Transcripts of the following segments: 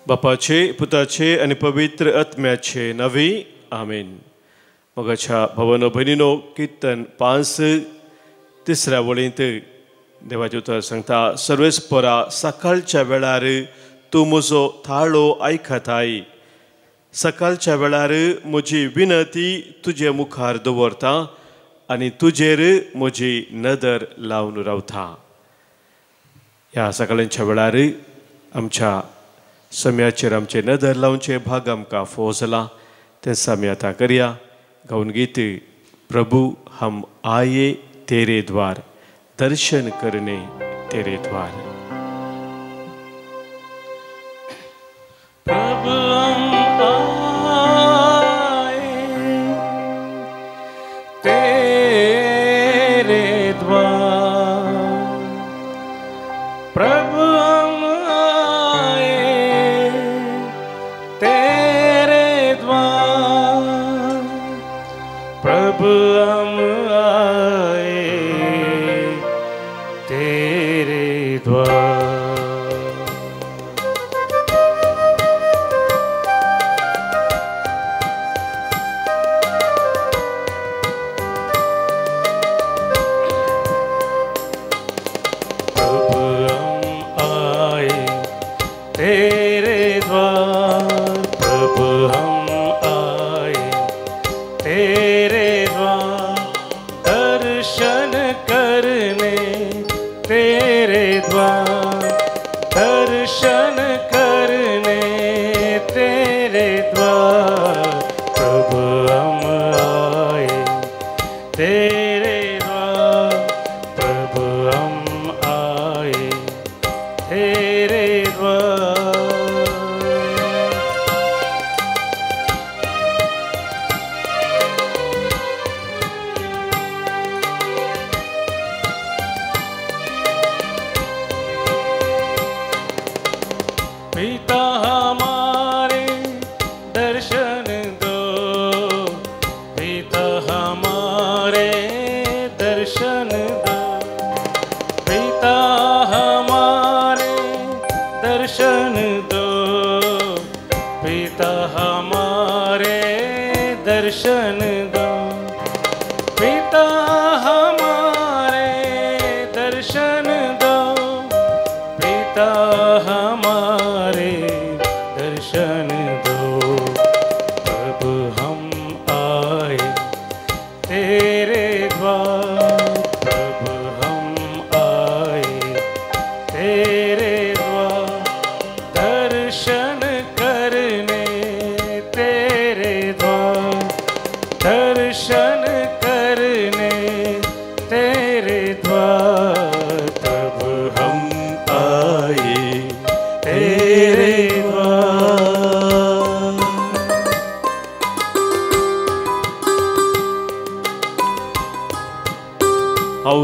बापाचे, पुताचे आणि पवित्र आत्म्याचे नवी आमीन. मगाच्या भवन भयणीनो कीर्तन 5 तिसऱ्या वळींत देवाचे उतर सांगता. सर्वेस्परा सकाळच्या वेळार तूं म्हजो थाळो आयकताय. सकाळच्या वेळार म्हजी विनंती तुजे मुखार दवरता आनी तुजेर म्हजी नदर लावन रावता. ह्या सकाळच्या वेळार आमच्या सम्याचेर आमचे नदर लावचे भाग आमकां फोव जाला. तेंच आमी आतां करया. गावन गीत प्रभु हम आये तेरे द्वार, दर्शन करने तेरे द्वार. प्रभु हम आए तेरे द्वार, प्रभु हम आए तेरे द्वार, प्रभु हम आए तेरे द्वार.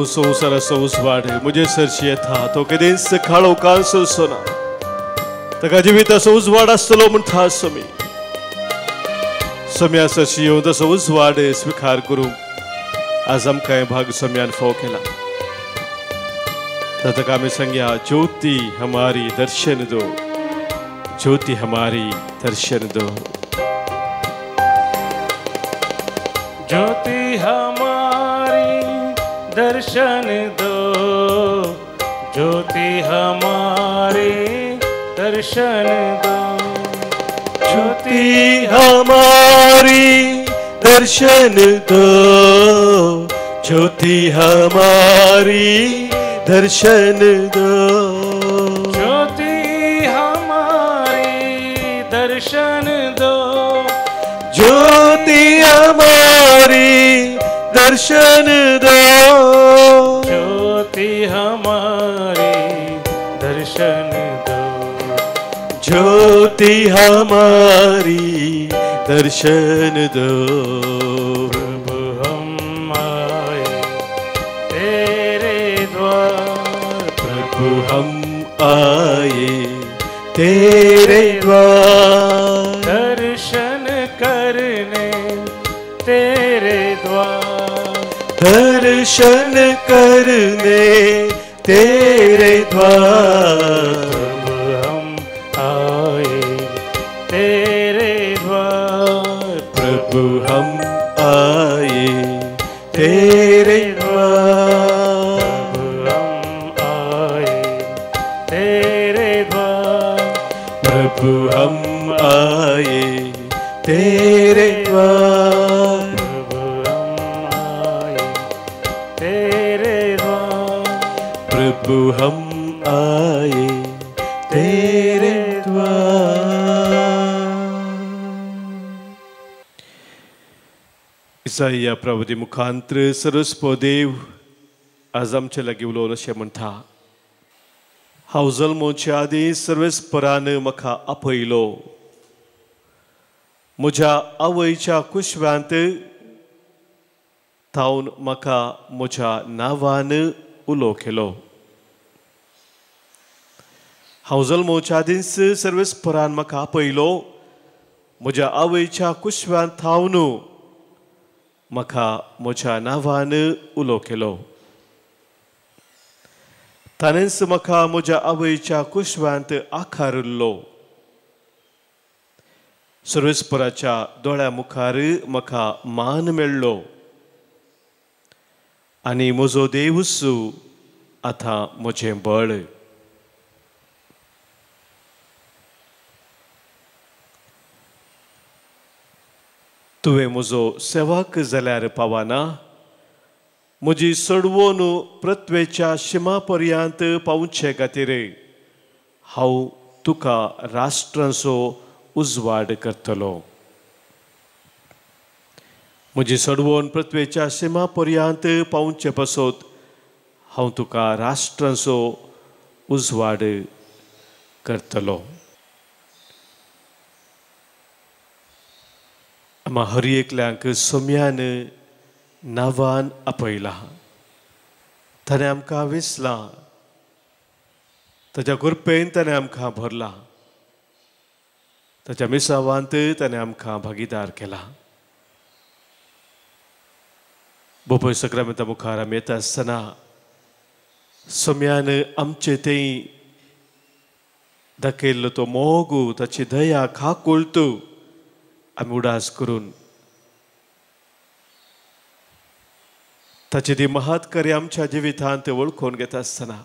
संसार सौस वाढ मुझे सरशी येता तो कधीच खाळो कांसल सोना ताका जिविता सौस वाड आसतलो म्हण था समी सम्या सरशी येवन तो सौस वाड स्वीकार करूं आज आमकां भाग सम्यान फाव केला. ताका आमी सांगया ज्योति हमारी दर्शन दो, ज्योति हमारी दर्शन दो, ज्योति हमारी दर्शन दो, ज्योति हमारी दर्शन दो, ज्योति हमारी दर्शन दो, ज्योति हमारी दर्शन दो, ज्योति हमारी दर्शन दो, ज्योति हमारी दर्शन दो, ज्योति हमारी दर्शन दो, ज्योति हमारी दर्शन दो. प्रभु हम आए तेरे द्वार, प्रभु हम आए तेरे द्वार, दर्शन करने तेरे द्वार, दर्शन करने तेरे द्वार. प्रभु हम आए तेरे द्वार। प्रभु हम आए तेरे द्वार, प्रभु हम आए तेरे द्वार। प्रभु हम आए तेरे द्वार। इसाया प्रभुदी मुखांतर सरस्वो देव आज आमचे लागीं उलोवन अशें म्हणटा, हांव जल्मोवचे आदीं सर्वेस्परान म्हाका आपयलो, म्हज्या आवयच्या कुशव्यांत तावन म्हाका म्हज्या नांवान उलो केलो. हांव जल्मोवच्या आदींच सर्वेस्परान म्हाका आपयलो, म्हज्या आवयच्या कुशव्यांत थावन म्हाका म्हज्या नांवान उलो केलो. ताणेंच म्हाका म्हज्या आवयच्या कुशव्यांत आकारिल्लो. सर्वेस्पराच्या दोळ्या मुखार म्हाका मान मेळ्ळो आनी म्हजो देवूच आतां म्हजें बळ. तुवें म्हजो सेवक जाल्यार पावना, म्हजी सडवोन पृथ्वेच्या शिमा पर्यंत पावचे खातीर हांव तुका राष्ट्रांचो उजवाड करतलो. म्हजी सडवोन पृथ्वेच्या शिमा पर्यंत पावचे पासत हांव तुका राष्ट्रांचो उजवाड करतलो. आम्हा हर एकल्यांक सोम्यान नांवान आपयलां. ताणें आमकां वेंचलां, ताच्या कृपेन ताणें आमकां भरलां, ताच्या मिसावांत ताणें आमकां भागीदार केलां. बोपय सक्रामेंता मुखार आमी येता आसतना सोम्यान आमचे थंय दाखयल्लो तो मोग, ताची दया खाकुळट आमी उडास करून ताची ती महत् कार्य आमच्या जिवितांत वळखून घेता आसतना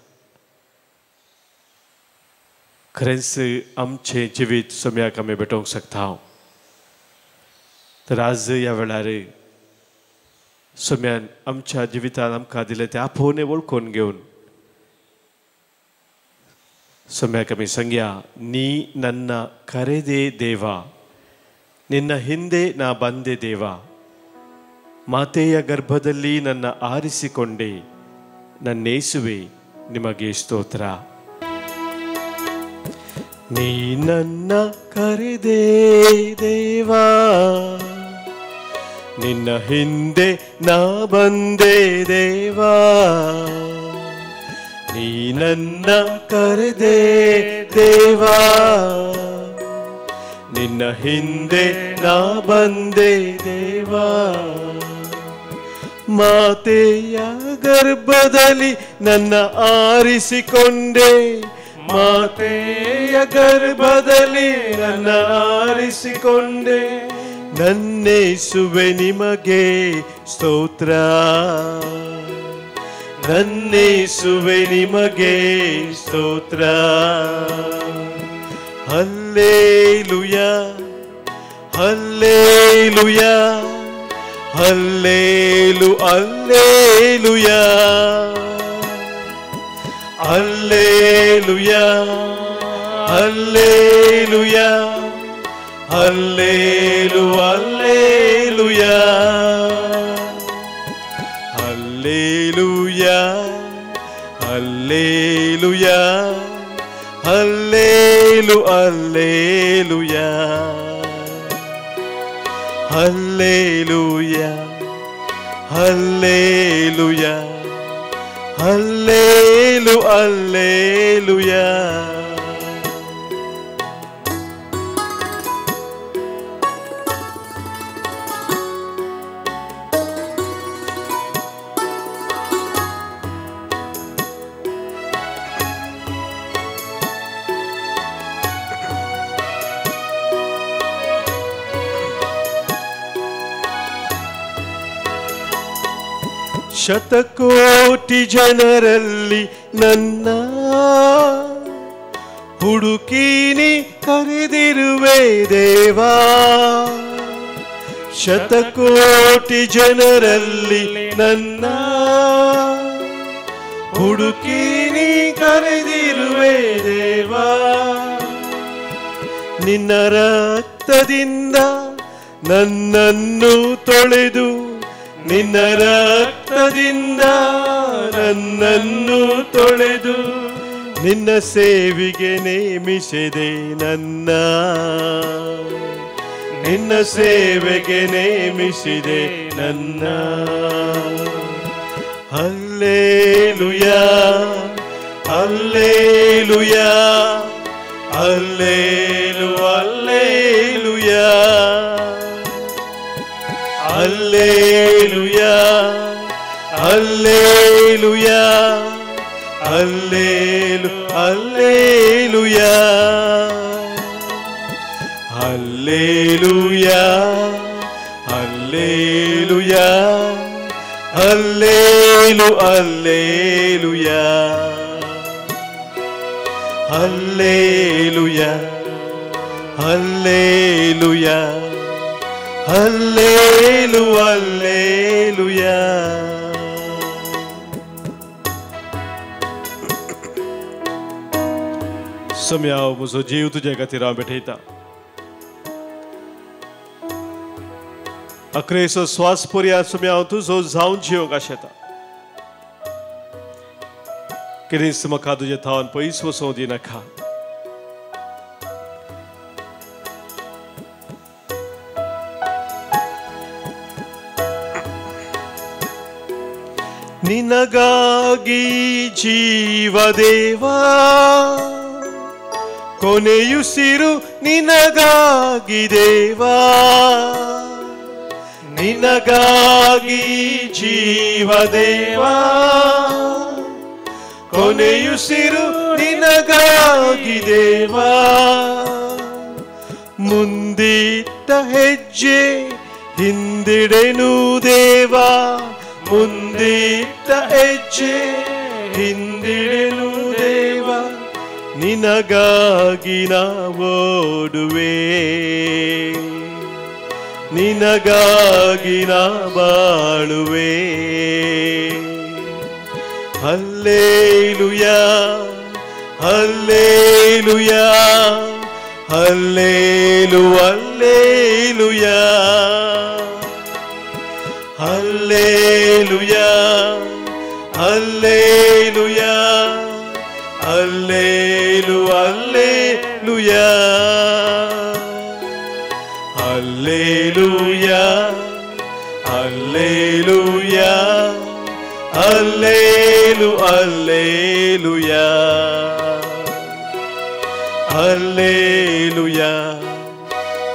खरेंच आमचें जिवीत सोम्याक आमी भेटोवंक शकता. तर आज ह्या वेळार सोम्यान आमच्या जिवितांत आमकां दिलें तें आपोवणें वळखून घेवन सोम्याक आमी सांगया, नी नन्न करेदे देवा, ನಿನ್ನ ಹಿಂದೆ ನಾ ಬಂದೆ ದೇವ, ಮಾತೆಯ ಗರ್ಭದಲ್ಲಿ ನನ್ನ ಆರಿಸಿಕೊಂಡೆ, ನನ್ನೇಸುವೆ ನಿಮಗೆ ಸ್ತೋತ್ರ. ನೀ ನನ್ನ ಕರೆದೆ ದೇವಾ, ನಿನ್ನ ಹಿಂದೆ ನಾ ಬಂದೆ ದೇವಾ, ನೀ ನನ್ನ ಕರೆದೆ ದೇವಾ, ನಿನ್ನ ಹಿಂದೆ ನಾ ಬಂದೆ ದೇವಾ. ಮಾತೆಯ ಗರ್ಭದಲ್ಲಿ ನನ್ನ ಆರಿಸಿಕೊಂಡೆ, ಮಾತೆಯ ಗರ್ಭದಲ್ಲಿ ನನ್ನ ಆರಿಸಿಕೊಂಡೆ, ನನ್ನೇಸುವೆ ನಿಮಗೆ ಸ್ತೋತ್ರ, ನನ್ನೇಸುವೆ ನಿಮಗೆ ಸ್ತೋತ್ರ. Hallelujah, hallelujah, hallelujah, hallelujah, hallelujah, hallelujah, hallelujah, hallelujah, hallelujah, hallelujah, hallelujah, hallelujah. ಶತಕೋಟಿ ಜನರಲ್ಲಿ ನನ್ನ ಹುಡುಕೀನಿ ಕರೆದಿರುವೆ ದೇವಾ, ಶತಕೋಟಿ ಜನರಲ್ಲಿ ನನ್ನ ಹುಡುಕೀನಿ ಕರೆದಿರುವೆ ದೇವಾ. ನಿನ್ನ ರಕ್ತದಿಂದ ನನ್ನನ್ನು ತೊಳೆದು, ನಿನ್ನ ರಕ್ತದಿಂದ ನನ್ನನ್ನು ತೊಳೆದು, ನಿನ್ನ ಸೇವೆಗೆ ನೇಮಿಸಿದೆ ನನ್ನ, ನಿನ್ನ ಸೇವೆಗೆ ನೇಮಿಸಿದೆ ನನ್ನ. ಹಲ್ಲೇಲುಯಾ ಹಲ್ಲೇಲುಯಾ ಹಲ್ಲೇಲು ಹಲ್ಲೇಲುಯಾ ಹಲ್ಲೇಲುಯಾ ಹಲ್ಲೇಲುಯಾ ಹಲ್ಲೇಲು ಹಲ್ಲೇಲುಯಾ ಹಲ್ಲೇಲುಯಾ ಹಲ್ಲೇಲುಯಾ ಹಲ್ಲೇಲು ಹಲ್ಲೇಲುಯಾ ಹಲ್ಲೇಲುಯಾ ಹಲ್ಲೇಲುಯಾ ಹಲ್ಲೇಲು ಹಲ್ಲೇಲುಯಾ. ਸਮਿਆਓ ਮੁਝੋ जीव तुझ्या खातीर हांव भेटयता. अकरेचो श्वास पर्या समयाव तुजो जावन जिवंक आशेता. कितेंच म्हाका तुजे थावन पयस वचों दिनाका. ನಿನಗಾಗಿ ಜೀವದೇವಾ, ಕೊನೆಯುಸಿರು ನಿನಗಾಗಿ ದೇವಾ, ನಿನಗಾಗಿ ಜೀವದೇವಾ, ಕೊನೆಯುಸಿರು ನಿನಗಾಗಿ ದೇವಾ. ಮುಂದಿಟ್ಟ ಹೆಜ್ಜೆ ಹಿಂದಿಡೆನು ದೇವಾ, ಮುಂದಿಟ್ಟ ಹೆಜ್ಜೆ ಹಿಂದಿಡೆನು ದೇವಾ. ನಿನಗಾಗಿ ನಾ ಓಡುವೆ, ನಿನಗಾಗಿ ನಾ ಬಾಳುವೆ. ಹಲ್ಲೇಲುಯಾ ಹಲ್ಲೇಲುಯಾ ಹಲ್ಲೇಲು ಹಲ್ಲೇಲುಯಾ ಹಲ್ಲೇಲುಯಾ ಹಲ್ಲೇಲುಯಾ ಹಲ್ಲೇಲು ಹಲ್ಲೇಲುಯಾ ಹಲ್ಲೇಲುಯಾ ಹಲ್ಲೇಲುಯಾ ಹಲ್ಲೇಲು ಹಲ್ಲೇಲುಯಾ ಹಲ್ಲೇಲುಯಾ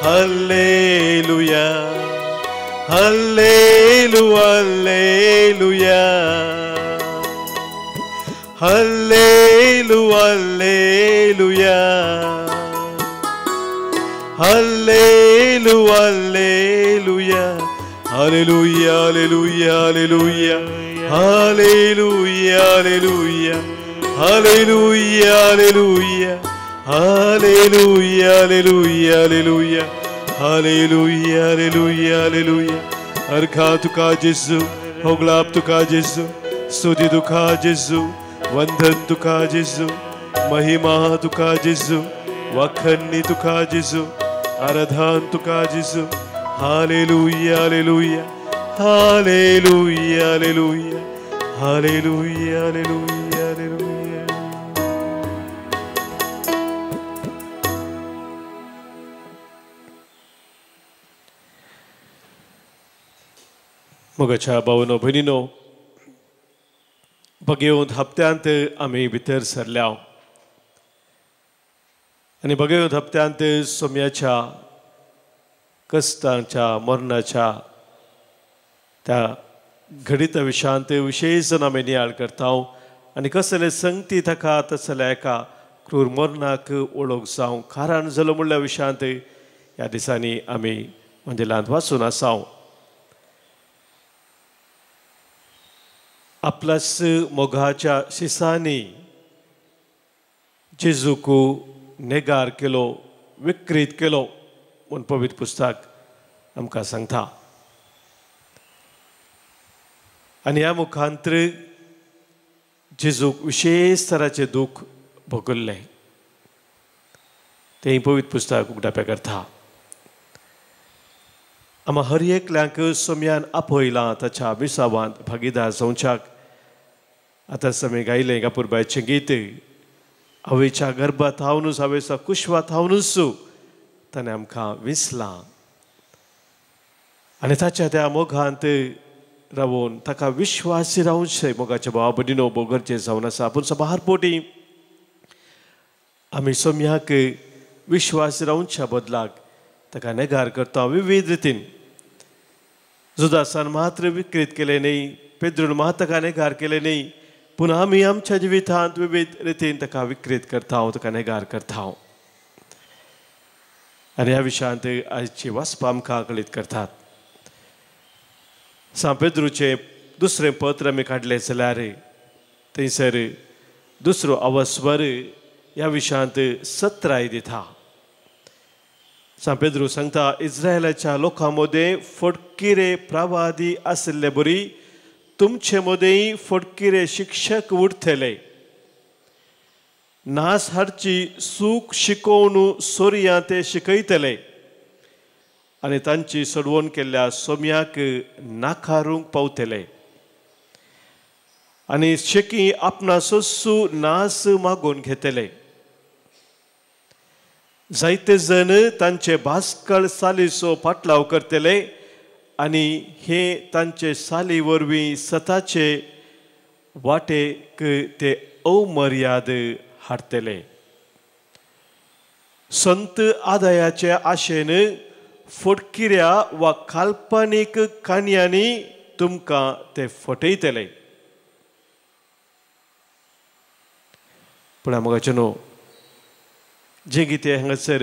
ಹಲ್ಲೇಲುಯಾ ಹಲ್ಲೇಲು ಹಲ್ಲೇಲುಯಾ ಹಲ್ಲೇಲು ಹಲ್ಲೇಲುಯಾ ಹಲ್ಲೇಲು ಹಲ್ಲೇಲುಯಾ. Hallelujah, hallelujah, hallelujah, hallelujah, hallelujah, hallelujah, hallelujah, hallelujah, hallelujah, hallelujah, hallelujah, hallelujah, hallelujah. Arka tuka Jesu, hoglap tuka Jesu, studi tuka Jesu, vandhan tuka Jesu, mahima tuka Jesu, wakhanni tuka Jesu, aradhan tuka Jesu. Hallelujah, hallelujah, hallelujah, hallelujah, hallelujah, hallelujah, hallelujah. मोगाच्या भावनो भयणीनो, भगवंत हप्त्यांत आमी भितर सरल्या आनी भगवंत हप्त्यांत सोम्याच्या कष्टांच्या मरणाच्या त्या घडीत विशांत विशेष आमी नियाळ करता आनी कसले संगती ताका तसल्या एका क्रूर मरणाक ओळख जावं कारण जालो म्हणल्या विशांत ह्या दिसांनी आमी मंदिरांत वाचून आसाव. आपल्याच मोगाच्या शिसांनी जेजूक नेगार केलो विकृत केलो म्हूण पवित्र पुस्तक आमकां सांगता. आनी ह्या मुखांतर जेजूक विशेष तराचें दूख भोगल्लें तें पवित्र पुस्तक उगडाप्या करता. आमा हर एकल्यांक सोम्यान आपयलां ताच्या विसावांत भागीदार जावच्याक. आतां समे गायलें गापूरबायचें गीत, आवयच्या गर्भांत हांवूच आवयच्या कुशवांत हांवूच ताणें आमकां विसलां. आनी ताच्या त्या मोगांत रावून ताका विश्वासी रावचे मोगाच्या भावा भयणीनो भोव गरजेचें जावन आसा. पूण सबार पोटी आमी सोम्याक विश्वासी रावच्या बदलाक ताका नेगार करता विविध रितीन. जुदासान मात्र विकृत केले न्ही, पेद्रून मात ताका नेगार केले न्ही, पूण आमी आमच्या जिवितांत विविध रितीन ताका विकृत करता, ताका नेगार करता. आनी ह्या विशयांत आयची वाचपां आमकां कळीत करतात. सा पेद्रूचें दुसरें पत्र आमी काडलें जाल्यार थंयसर दुसरो अवस्वर ह्या विशयांत 17 दिता. सा पेद्रू सांगता, इस्रायलाच्या लोकां मदें फटकिरे प्रवादी आसले बरी तुमचे मदें फटकिरे शिक्षक उरतले. नास हाडची सूख शिकोवन सोरयां ते शिकयतले आनी तांची सोडवण केल्ल्या सोम्याक नाकारूंक पावतले. आनी शेकी आपणासोसू नास मागून घेतले. जायते जण तांचे भास्कळ सालीचो पाटलाव करतले आनी हे तांचे साली वरवीं स्वताचे वाटेक ते अमर्याद हाडटले. संत आदायाचे आशेन फटकिऱ्या वा काल्पनीक काणयांनी तुमकां ते फटयतले. पूण म्हाका न्हू जें कितें हांगासर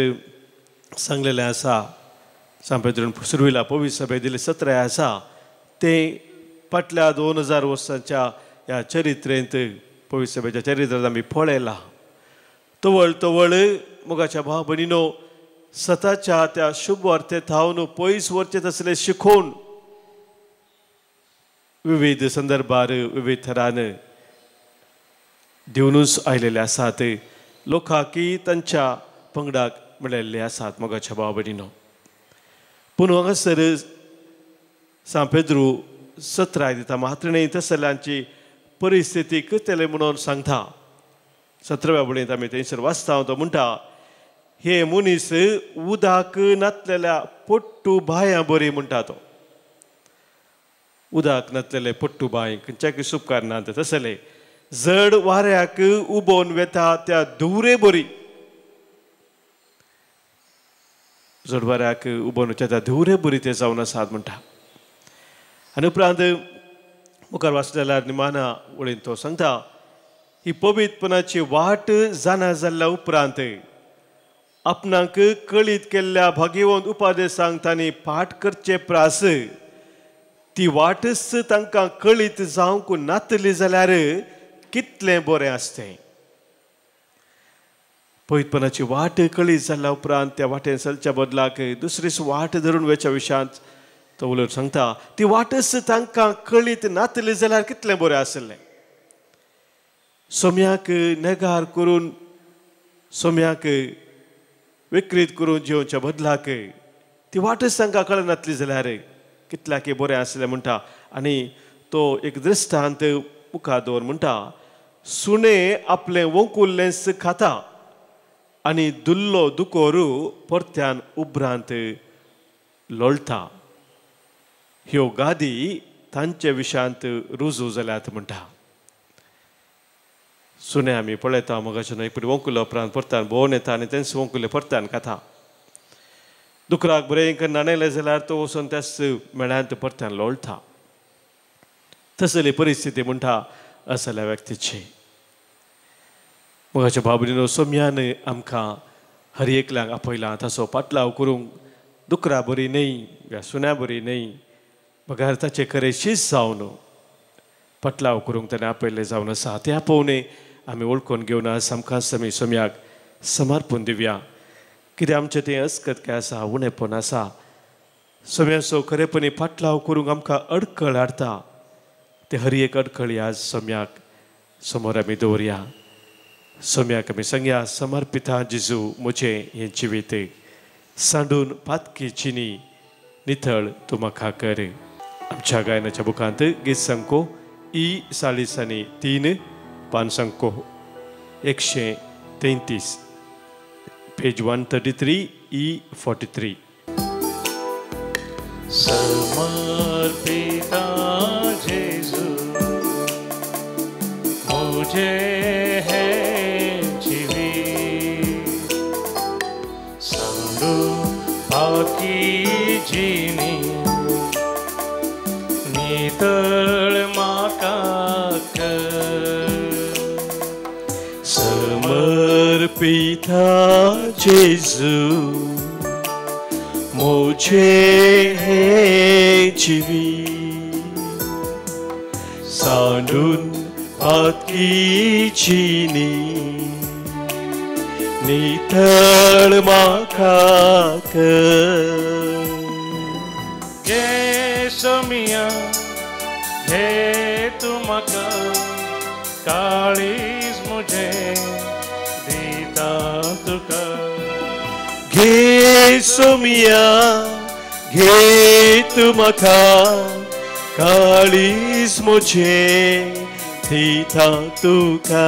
सांगलेलें आसा, सांपेद्रून सुरविला पवित्र सभे दिले 17 आसा, तें फाटल्या 2000 वर्सांच्या ह्या चरित्रेंत पवित्र सभेच्या चरित्रांत आमी पळयलां. तवळ तवळ मोगाच्या भाव भयणीनो स्वताच्या त्या शुभ वार्तेंत हांव पयस वरचें तसलें शिकोवन विविध संदर्भार विविध थरान दिवनूच आयलेले आसात. लोकांकी तांच्या पंगडाक मेळिल्ले आसात मोगाच्या भाव भयणीनो. पूण हांगासर सा पेद्रू 17 दिता मात्र न्ही तसल्यांची परिस्थिती करतले म्हणून सांगता. 17व्या वळेंत आमी थंयसर वाचता तो म्हणटा, हे मनीस उदाक नातलेल्या पोट्टू बांयां बरी म्हणटा तो. उदाक नातलेले पोट्टू बांय खंयच्याक सुपकार ना तसले. जड वाऱ्याक उबोवन वेता त्या धुवरे बरी. जड वाऱ्याक उबोवन वता त्या धुवरे बरी ते जावन आसात म्हणटा. आनी उपरांत मुखार वाचलेल्या निमाना वळीन तो सांगता, ही पवित्रपणाची वाट जाणा जाल्ल्या उपरांत आपणाक कळीत केल्ल्या भाग्यवंत उपादेशांक तांणी पाठ करचे प्रास ती वाटच तांकां कळीत जावंक नातली जाल्यार कितलें बरें आसतें. पवित्रपणाची वाट कळीत जाल्ल्या उपरांत त्या वाटेन चलच्या बदलाक दुसरीच वाट धरून वेच्या विशयांत तो उलट सांगता, ती वाटच तांकां कळीत नातली जाल्यार कितलें बरें आसलें. सोम्याक नेगार करून सोम्याक विकृत करून जिवच्या बदलाक ती वाटच तांकां कळनातली जाल्यार कितल्याक बरें आसलें म्हणटा. आनी तो एक दृश्टांत मुखार दवर म्हणटा, सुणें आपलें वंकुल्लेंस खाता आनी दुल्लो दुकोरू परत्यान उपरांत लोळटा. ह्यो गादी तांचे विशयांत रुजू जाल्यात म्हणटा. सुणें आमी पळयता मोगाचें न्हय, पूण वंकुल्लो उपरांत परत्यान भोंवन येता आनी तेंच वंकुल्ले परत्यान खाता. दुकराक बरें करून नाणयलें जाल्यार तो वचून त्याच मेळ्यांत परत्यान लोळटा. तसली परिस्थिती म्हणटा असल्या व्यक्तीची. मोगाच्या भाव भयणीनो, सोम्यान आमकां हर एकल्यांक आपयलां ताचो पाटलाव करूंक. दुकरां बरी न्हय, ह्या सुण्या बरी न्हय, बगार ताचे खरेशीच जावन पाटलाव करूंक ताणें आपयल्लें जावन आसा. तें आपोवणें आमी वळखून घेवन आज आमकां समी सोम्याक समर्पून दिवया कित्याक आमचें तें अस्कत काय आसा उणेपण आसा सोम्याचो खरेपणी फाटलाव करूंक आमकां अडखळ हाडटा ते हर एक अडखळी आज सोम्याक समोर आमी दवरया सोम्याक आमी सांगया समर्पिता जेजू म्हजें हें जिवीत सांडून पातकी चिनी नितळ तूं म्हाका कर आमच्या गायनाच्या बुकांत गीत संको ई 43 पान संको 133 पेज 133 ई 43 समर्पिता जेजू मुझे है जीवित सांडू पाकी जीनी नितळ म्हाका कर समर्पिता जेजू मुझे है जीवित सांडून पातकी चिनी नितळ म्हाका कर घे सोमिया घे तू म्हाका काळीज मुझे दिता तुका घे सोमिया घे तू म्हाका काळीज मुझे दिता तुका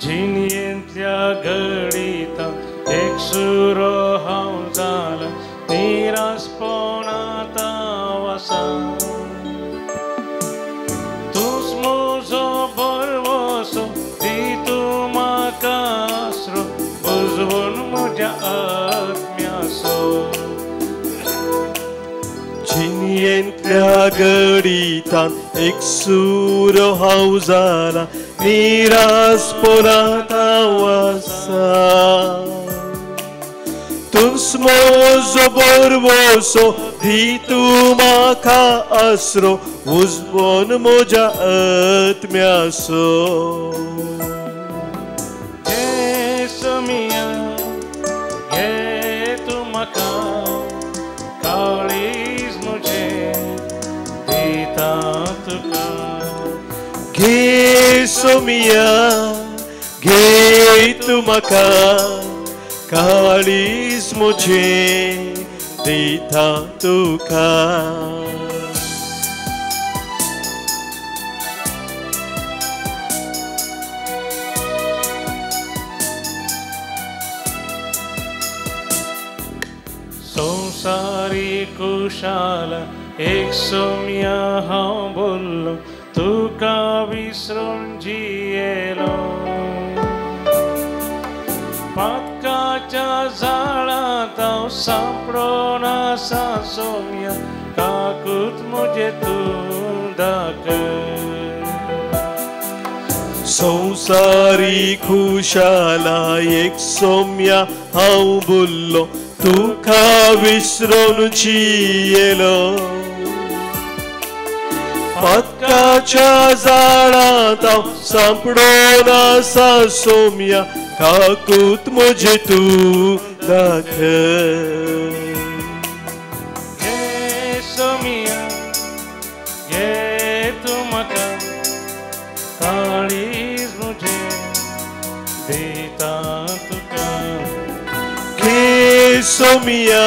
जिनियेंतल्या घडीता एक सुरो हांव जाला निरासपणांत वसा तूंच म्हजो बरवसो दी तूं म्हाका आसरो बुजवून म्हज्या आत्म्याचो जिनियेंतल्या घडीतान एक सूर हांव जाला निरासपणांत वसा तूंच म्हजो बरवसो दी तूं म्हाका आसरो उजवून म्हज्या आत्म्याचो घे सोमिया घे तूं म्हाका काळीज मुझे दिता तुका घे सोमिया घे तूं म्हाका काळीज मुझे दिता तुका संसारी कुशाला एक सोमिया हांव बोल्लो तुका विसरून जियेलो पातकाच्या जाळांत हांव सांपडोन आसा सोमिया काकूत म्हजें तूं दाखय संसारी खुशाला एक सोम्या हांव बोल्लो तुका विसरून जियेलो पातकाच्या जाळांत हांव सांपडोन आसा सोम्या काकूत म्हजें तूं दाखय घे सोमिया घे तूं म्हाका काळीज मुझे दिता तुका घे सोमिया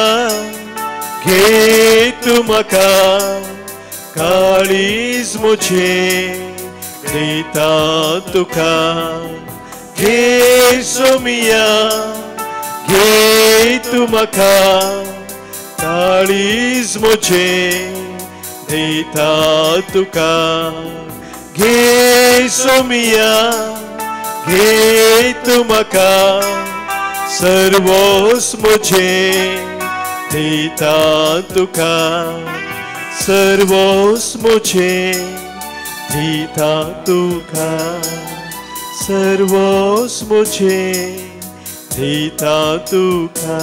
घे तूं म्हाका काळीज मुझे दिता तुका घे सोमिया घे तूं म्हाका काळीज मुझे दिता तुका घे सोमिया घे तूं म्हाका सर्वोस मुझे दिता तुका सर्वोस मुझे दिता तुका सर्वोस मुझे दिता तुका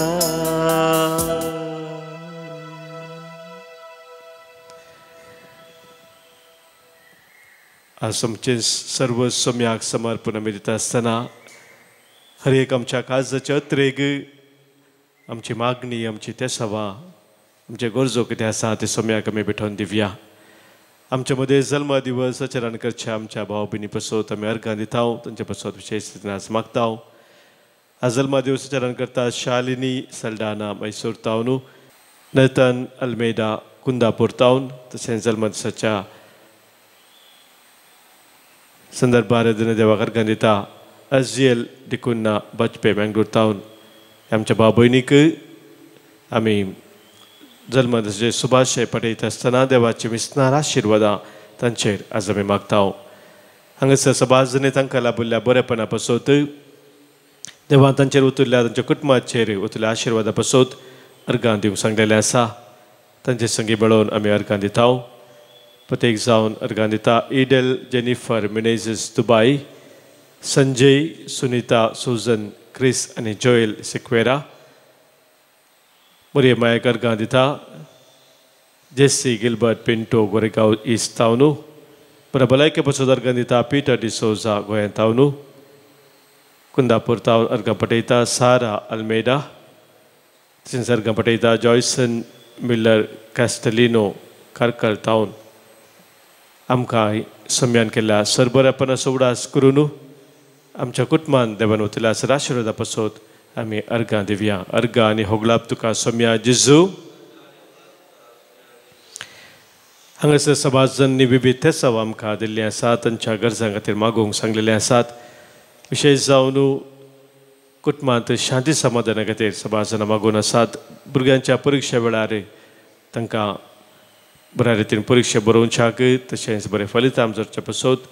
आज आमचे सर्व सम्याक समर्पण आमी दिता आसतना हर एक आमच्या काळजाच्या अत्रेक आमची मागणी आमची ते सवा आमचे गरजो कितें आसा ते सम्याक आमी भेटोवन दिवया. आमच्या मदें जल्मा दिवस आचरण करचे आमच्या भाव भयणी पासत आमी अर्गां दिता तांचे पासत विशेष आज मागता. आज जल्मा दिवस आचरण करता शालिनी सल्डाना मैसूर तावन, नतन अल्मेडा कुंदापूर तावन, तशेंच जल्मा दिसाच्या संदर्भार देवाक अर्गां दिता अजियल डिकुन्ना बचपे बेंगलोर तावन. आमच्या भाव भयणीक आमी जल्मा दिसाचे शुभाशय पठयता आसतना देवाची विस्तार आशिर्वादां तांचेर आज आमी मागता. हांगासर सभाजने तांकां लाभिल्ल्या बरेपणा पासत देवान तांचेर उतरल्या तांच्या कुटुंबाचेर उतरल्या आशिर्वादा पासत अर्गां दिवंक सांगलेलें आसा. तांचे संगी मेळोवन आमी अर्गां दिता. प्रत्येक जावन अर्गां दिता. ईडेल जेनिफर मिनेझीस दुबाई, संजय सुनीता सुजन क्रिस आनी जोएल सिक्वेरा. मरिया मायक अर्गां दिता. जेसी गिल्बर्ट पिंटो गोरेगांव इस्ट तावन. बरे भलायके पासत अर्गां दिता. पीटर डिसोजा गोंयांत तावन. कुंदापूर तावन अर्गां पठयता. सारा अल्मेडा. तशेंच अर्गां पठयता जॉयसन मिलर कॅस्टलिनो कारकल तावन. आमकां सम्यान केल्ल्या सरबऱ्यापणाचो उडास करून आमच्या कुटुंबान देवान उतरल्या सर आशिर्वादा पासत आमी अर्गां दिवया. अर्गां आनी होगलाप तुका सम्या जेजू. हांगासर सभाजनांनी विविध तेसाव आमकां दिल्लीं आसात. तांच्या गरजां खातीर मागोवंक सांगलेले आसात. विशेश जावन कुटुंबांत शांती समाधाना खातीर सभाजनां मागून आसात. भुरग्यांच्या परिक्षा वेळार तांकां बऱ्या रितीन परिक्षा बरोवच्याक तशेंच बरें फलितां जोडचे पासत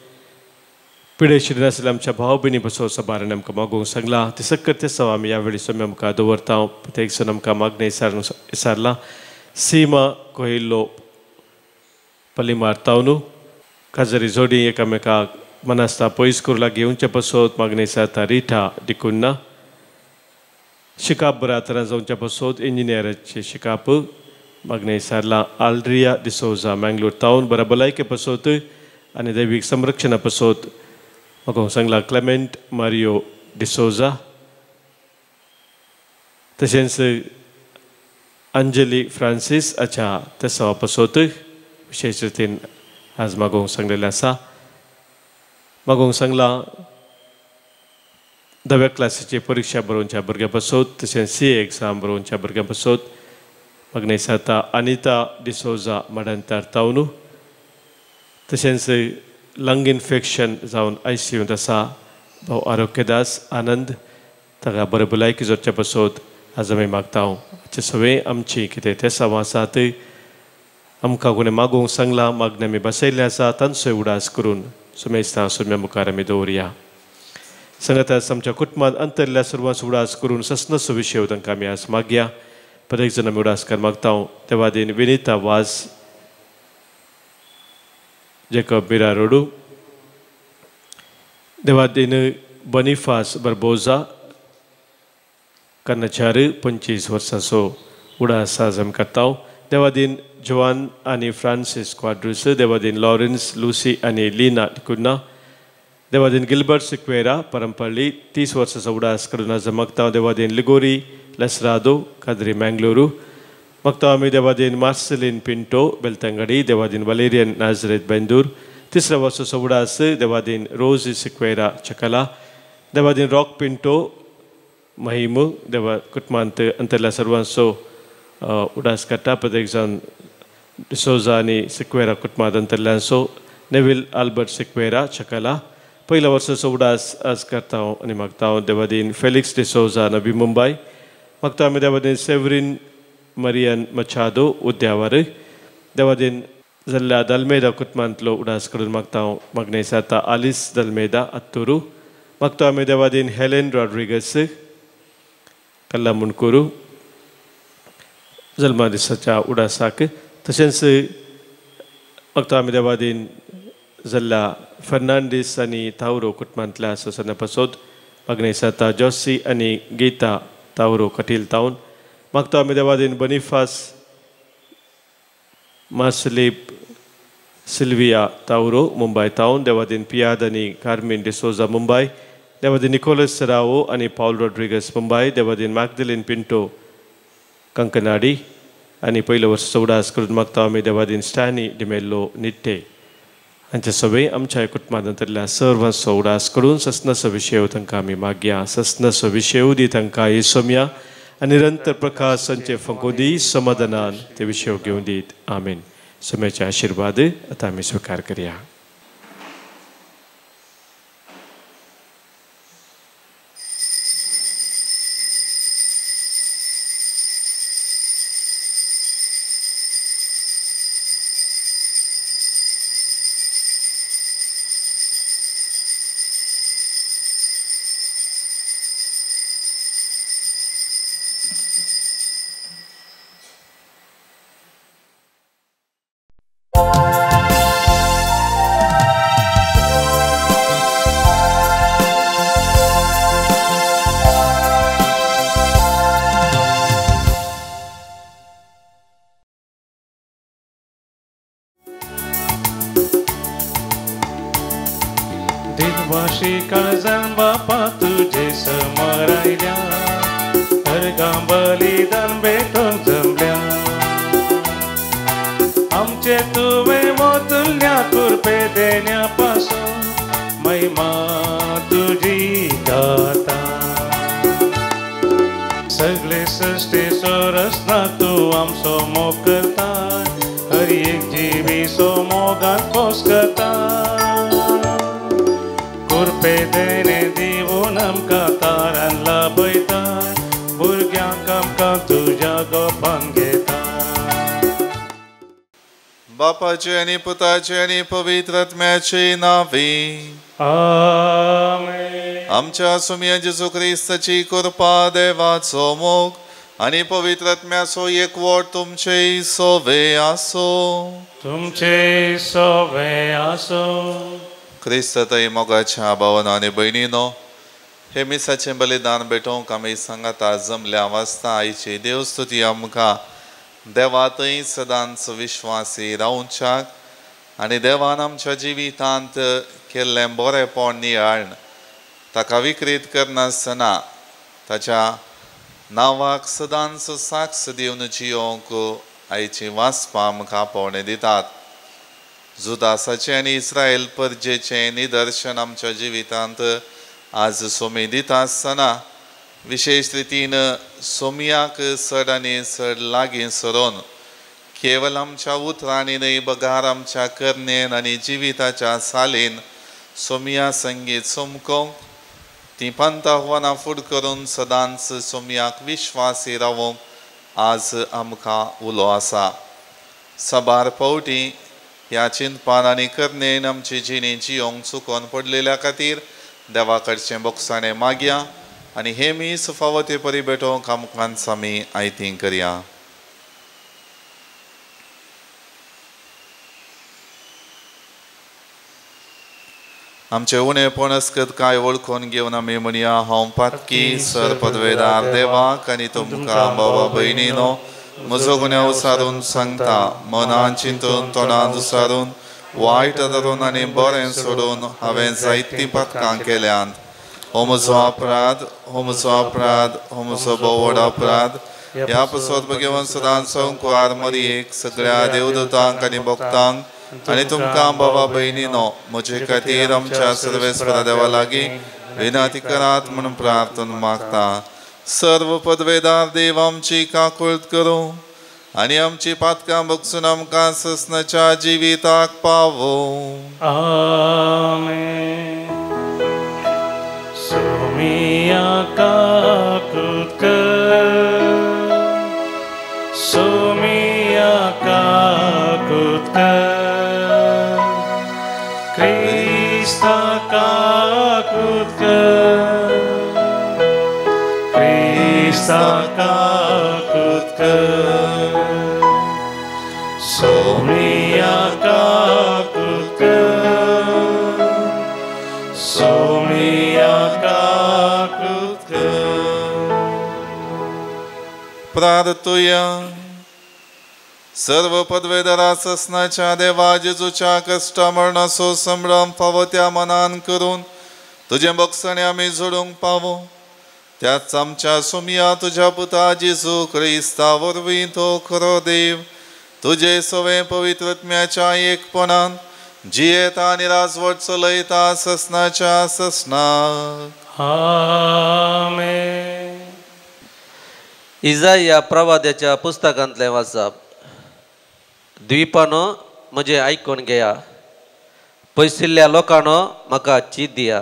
पिडेशिरीन आसलेल्या आमच्या भाव भयणी पासत सभारान आमकां मागोवंक सांगलां. ते सकट तेसाव आमी ह्या वेळी सम्य आमकां दवरता. प्रत्येक जण आमकां मागणी विचारला. सीमा कोहिल्लो पलिमार तावन. काजरी जोडी एकामेकाक मनासता पयस करूं लागीं येवचे पासत मागणी विचारता. रिटा डिकुन्ना. शिकाप बऱ्या तरान जावचे पासत इंजिनियराचे शिकाप मागणी विचारला. आल्ड्रिया डिसोजा मँगलोर तावन. बऱ्या भलायके पासत आनी दैवीक संरक्षणा पासत म्हाका सांगला. Clement Mario D'Souza. तशेंच अंजली फ्रांसीस हाच्या तेसावा पासत विशेष रितीन आज मागोवंक सांगलेलें आसा. मागोवंक सांगला 10व्या क्लासीची परिक्षा बरोवच्या भुरग्यां पासत तशेंच CA एग्जाम बरोवच्या भुरग्यां पासत मागणी विचारता. अनिता डिसोजा मडंतार तावन. तशेंच लंग इन्फेक्शन जावन ICUंत आसा भाव आरोग्यदास आनंद. ताका बरे भलायकी जोडचे पासत आज आमी मागता. हाचे सगळे आमची कितें ते साव आसात आमकां कोणें मागोवंक सांगलां. मागणी आमी बसयल्ले आसा. तांचोय उडास करून सुमेस्तां सुम्या मुखार आमी दवरया. सांगात आज आमच्या कुटुंबांत अंतरल्या सर्वांचो उडास करून ससनसो विशय तांकां आमी आज मागया. प्रत्येक जण आमी उडासकार मागता. देवादीन विनिता वाज जेकब मिरा रोडू. देवादीन बनिफास बरबोजा कर्णचार 25 वर्सांचो उडास आज आमी करता. देवादीन जोआन आनी Francis Quadros. Devadin Lawrence Lucy आनी लीना डिकुन्ना. देवादीन गिल्बर्ट सिक्वेरा परंपल्ली 30 वर्सांचो उडास करून आज मागता. देवादीन लिगोरी लेसरादो काद्री मँगलोरू मागता आमी. देवादीन मार्सेलीन पिंटो बेलतंगडी. देवादीन वलेरियन नाझरेत बेंदूर 3ऱ्या वर्साचो उडास. देवादीन रोज सिक्वेरा चकला. देवादीन रॉक पिंटो महिम. देवा कुटुंबांत अंतरल्या सर्वांचो उडास करता. प्रत्येक जावन डिसोजा आनी सिक्वेरा कुटुंबांत अंतरल्यांचो. नेविल आल्बर्ट सिक्वेरा चकला. पहिल्या वर्साचो उडास आज करता आनी मागता. देवादीन फेलिक्स डिसोजा नवी मुंबय मागता आमी. देवादीन सेवरीन मरियन मचादो उद्यावर. देवादीन जाल्ल्या दल्मेदा कुटुंबांतलो उडास करून मागता. मागणी विचारता. आलिस दल्मेदा अत्तूरू मागता आमी. देवादीन हेलेन रॉड्रिगस कल्ला मुणकूरू जल्मा दिसाच्या उडासाक. तशेंच मागता आमी. देवादीन जाल्ल्या फर्नांडीस आनी तावरो कुटुंबांतल्या सोसना पासत मागणी विचारता. जॉसी आनी गीता तावरो कटील तावन मागता आमी. Devadin बनिफास मार्सलीप Sylvia Tauro, Mumbai Town, Dewadin Piadani Carmen de Souza, Mumbai, Dewadin Nicholas Serrao आणि Paul Rodriguez, Mumbai, Dewadin Magdalene Pinto, Kankanadi, आणि पहिलं वर्ष चौडास करून मागता आम्ही देवादीन स्टॅनी डिमेल्लो निट्टे हांच्या सगळे आमच्या कुटुंबांतल्या सर्व चौडास करून सस्नस विषय तांकां आमी मागया सस्नस विषय दी तांकां येसोम्या आनी निरंतर प्रकाश संचे फंकोदी समाधानान ते विषय घेवन दीत आमीन. समयाचे आशीर्वाद आता आमी स्वीकार करया. दिनवाशी काळजान बापा तुझे समोर आयल्या हरगां बलिदान भेटून जमल्या आमचे तुवें मोतुल्ल्या कृपे देण्यापासून महिमा तुझी गाता सगळे सृष्टी सोरसना तू आमचो मोग करता हर एक जिवी सो मोगान पोस करता कृपे देणे दिवून आमकां तारण लाभयता भुरग्यांक आमकां तुज्या गोपान घेता. बापाचे आनी पुताचे आनी पवित्र आत्म्याचे नांवे आमेन. आमच्या सुमया जेजू क्रिस्ताची कृपा देवाचो मोग आनी पवित्र आत्म्याचो एकवट तुमचे सोवे आसो. तुमचे सोवे आसो. क्रिस्तताई मोगाच्या भावांनो आनी भयणीनो हे मिसाचें बलिदान भेटोवंक आमी सांगाता जमल्या वाजता आयची देवस्तुती आमकां देवातय सदांच विश्वासी रावच्याक आनी देवान आमच्या जिवितांत केल्लें बरेंपण नियाळण ताका विकृत करनासतना ताच्या नांवाक सदांच साक्ष दिवन जियोंक आयची वाचपां आमकां पोवणें दितात. जुदासाचे आनी इस्रायल परजेचे निदर्शन आमच्या जिवितांत आज सोमी दिता आसतना विशेष रितीन सोमयाक चड आनी चड लागीं सरोन केवल आमच्या उतरांनी न्हय बगार आमच्या कर्णेन आनी जिविताच्या सालेन सोमया संगीत सोमकोंक ती पंथाह्वानां फुड करून सदांच सोमयाक विश्वासी रावोंक आज आमकां उलो आसा. सबार फावटी ह्या चिंतपान आनी कर्णेन आमची जिणी जियोंक चुकोवन पडलेल्या खातीर देवा कडचें बोगसाणें मागया आनी हे मीस फावो ते परी भेटोवंक आमकां आमी आयतीं करया. आमचे उणेपण अस्कत काय वळखून घेवन आमी म्हणया हांव पातकी सर पदवेदार देवाक आनी तुमकां बाबा भयणीनो म्हजो गुन्यांव उसारून सांगता मनान चिंतून तोंडान उसारून वायट धरून आनी बरें सोडून हांवें जायतीं पातकां केल्यांत. हो म्हजो अपराध हो म्हजो अपराध हो म्हजो बोवड अपराध. ह्या पसोत घेवन सदांच कुवार मरयेक सगळ्या देवदूतांक आनी भक्तांक आनी तुमकां बाबा भयणीनो म्हजे खातीर आमच्या सर्वेस्परा देवा लागीं विनंती करात म्हणून प्रार्थना मागता. सर्व पदवेदार देव आमची काकुळट करूं आनी आमची पातकां बगसून आमकां ससनाच्या जिविताक पावो. आमेन. सोमिया काकुळट कर सोमिया काकुळट कर क्रिस्ता काकुळट कर काकुळट कर सोमिया काकुळट कर सोमिया काकुळट कर. प्रार्थुया. सर्व पदवेदारा ससनाच्या देवा जेजूच्या कष्ट मरणाचो संभ्रम फावो मनान करून तुझे बक्षणे आमी जोडूंक पावो. त्याच आमच्या सुमिया तुझ्या पुता जेजू क्रिस्ता वरवीं तो खरो देव तुझे सवे पवित्रत्म्याच्या एकपणान जियेता आनी राजवट चलयता ससनाच्या ससनाक. आमेन. इजाया प्रवाद्याच्या पुस्तकांतले वाचप. द्वीपानो म्हजे आयकून घेया, पयसिल्ल्या लोकांनो म्हाका चीत दिया.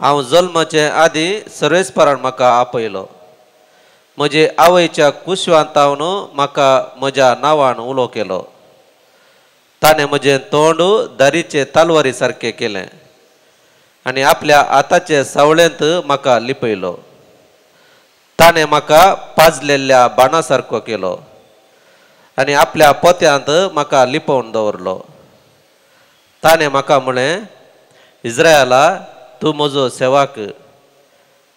हांव जल्माचे आदी सर्वेस्परान म्हाका आपयलो. म्हजे आवयच्या कुशवांतावन म्हाका म्हज्या नांवान उलो केलो. ताणें म्हजें तोंड दारीचे तालवारी सारकें केलें आनी आपल्या हाताचे सावळेंत म्हाका लिपयलो. ताणें म्हाका पाजलेल्या बाणा सारको केलो आनी आपल्या पोत्यांत म्हाका लिपोवन दवरलो. ताणें म्हाका म्हळें, इस्रायला तूं म्हजो सेवाक,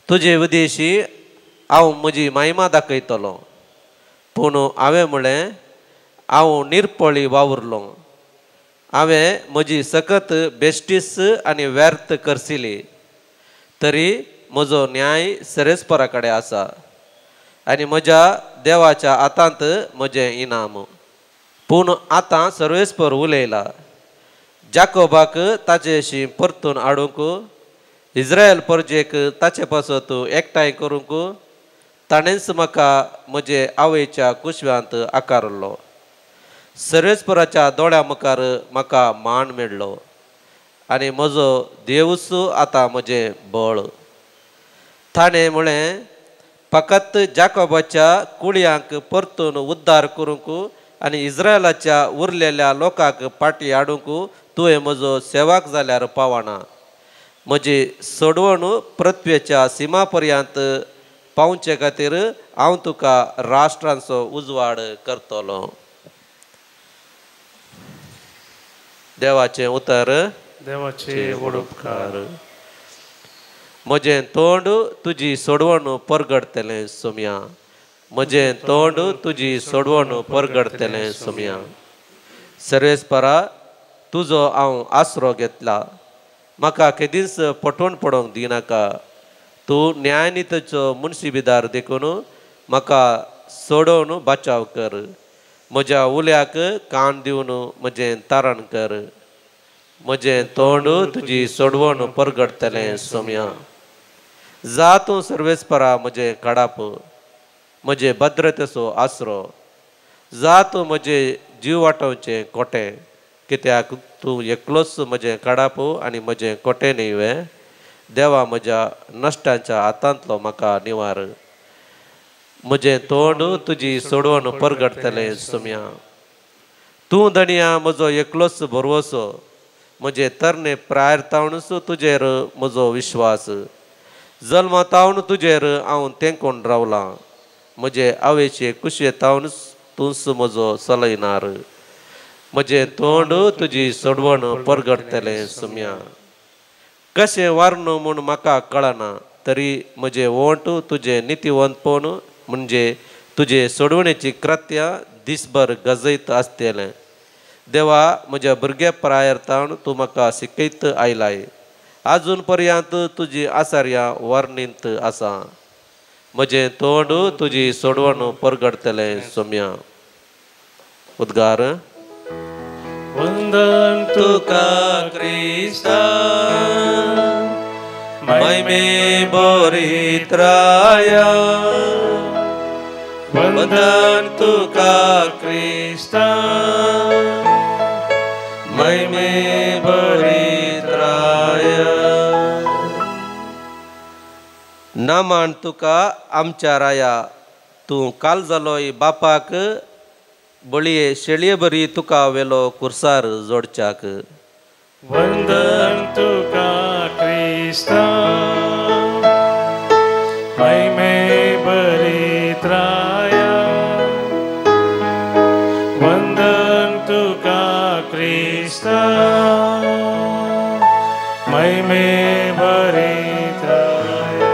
तुजे उदेशी हांव म्हजी महिमा दाखयतलो. पूण हांवें म्हळें, हांव निरपळी वावुरलो. हांवें म्हजी सकत बेश्टीस आनी व्यर्थ करसिली, तरी म्हजो न्याय सेरेस्परा कडेन आसा आनी म्हज्या देवाच्या हातांत म्हजें इनाम. पूण आतां सर्वेस्पर उलयला. जाकोबाक ताचेशी परतून हाडूंक, इस्रायल परजेक ताचे पासत एकठांय करूंक ताणेंच म्हाका म्हजे आवयच्या कुशव्यांत आकारलो. सर्वेस्पराच्या दोळ्या मुखार म्हाका मान मेळ्ळो आनी म्हजो देवूच आतां म्हजें बळ. ताणें म्हळें, फकत जाकोबाच्या कुळयांक परतून उद्धार करूंक आनी इस्रायलाच्या उरलेल्या लोकांक फाटीं हाडूंक तुवें म्हजो सेवाक जाल्यार पावना. म्हजी सोडवण पृथ्वेच्या सिमा पर्यंत पावचे खातीर हांव तुका राष्ट्रांचो उजवाड करतलो. देवाचें उतर. देवाचे व्हड उपकार. म्हजें तोंड तुजी सोडवण परगडतलें सुम्या. म्हजें तोंड तुजी सोडवण परगडतलें सुम्या. सर्वेस्परा तुजो हांव आसरो घेतला. म्हाका केदींच पटवून पडोवंक दिनाका. तूं न्यायनितीचो मुन्सिबीदार देखून म्हाका सोडोवन बचाव कर. म्हज्या उल्याक कान दिवन म्हजें तारण कर. म्हजें तोंड तुजी सोडवण परगडतलें सुम्या. जा तूं सर्वेस्परा म्हजें काडाप, म्हजे भद्रतेचो आसरो. जा तूं म्हजें जीव वाटोवचें कोटें, कित्याक तूं एकलोच म्हजें काडाप आनी म्हजें कोटें न्हय. देवा म्हज्या नश्टांच्या हातांतलो म्हाका निवार. म्हजें तोंड तुजी सोडवण परगडतलें सुम्या. तूं दणया म्हजो एकलोच भरवोसो. म्हजे तरणे प्रायर्तावनूच तुजेर म्हजो विश्वास. जल्मातावन तुजेर हांव तेंकून रावलां. म्हजे आवयचे कुशेतावनूच तूंच म्हजो सलयनार. म्हजें तोंड तुजी सोडवण परगडतलें सुम्या. कशें वारण म्हूण म्हाका कळना, तरी म्हजें वोंट तुजें नितीवंतपण म्हणजे तुजे सोडवणेची कृत्यां दिसभर गजयत आसतलें. देवा, म्हज्या भुरगेपणायर्तावन तूं म्हाका शिकयत आयलाय. आजून पर्यंत तुजी आसार्यां वर्णीत आसा. म्हजें तोंड तुजी सोडवण परगडतलें सुम्या. उद्गार. वंदन तुका क्रिस्ता, महिमे बरीत राया. वंदन तुका क्रिस्ता, महिमे बरीत राया. नामान तुका आमच्या राया. तूं काल जालोय बापाक, बळये शेळये बरी तुका वेलो कुर्सार जोडच्याक. वंदन तुका क्रिस्ता, महिमे बरीत राया. वंदन तुका क्रिस्ता, महिमे बरीत राया.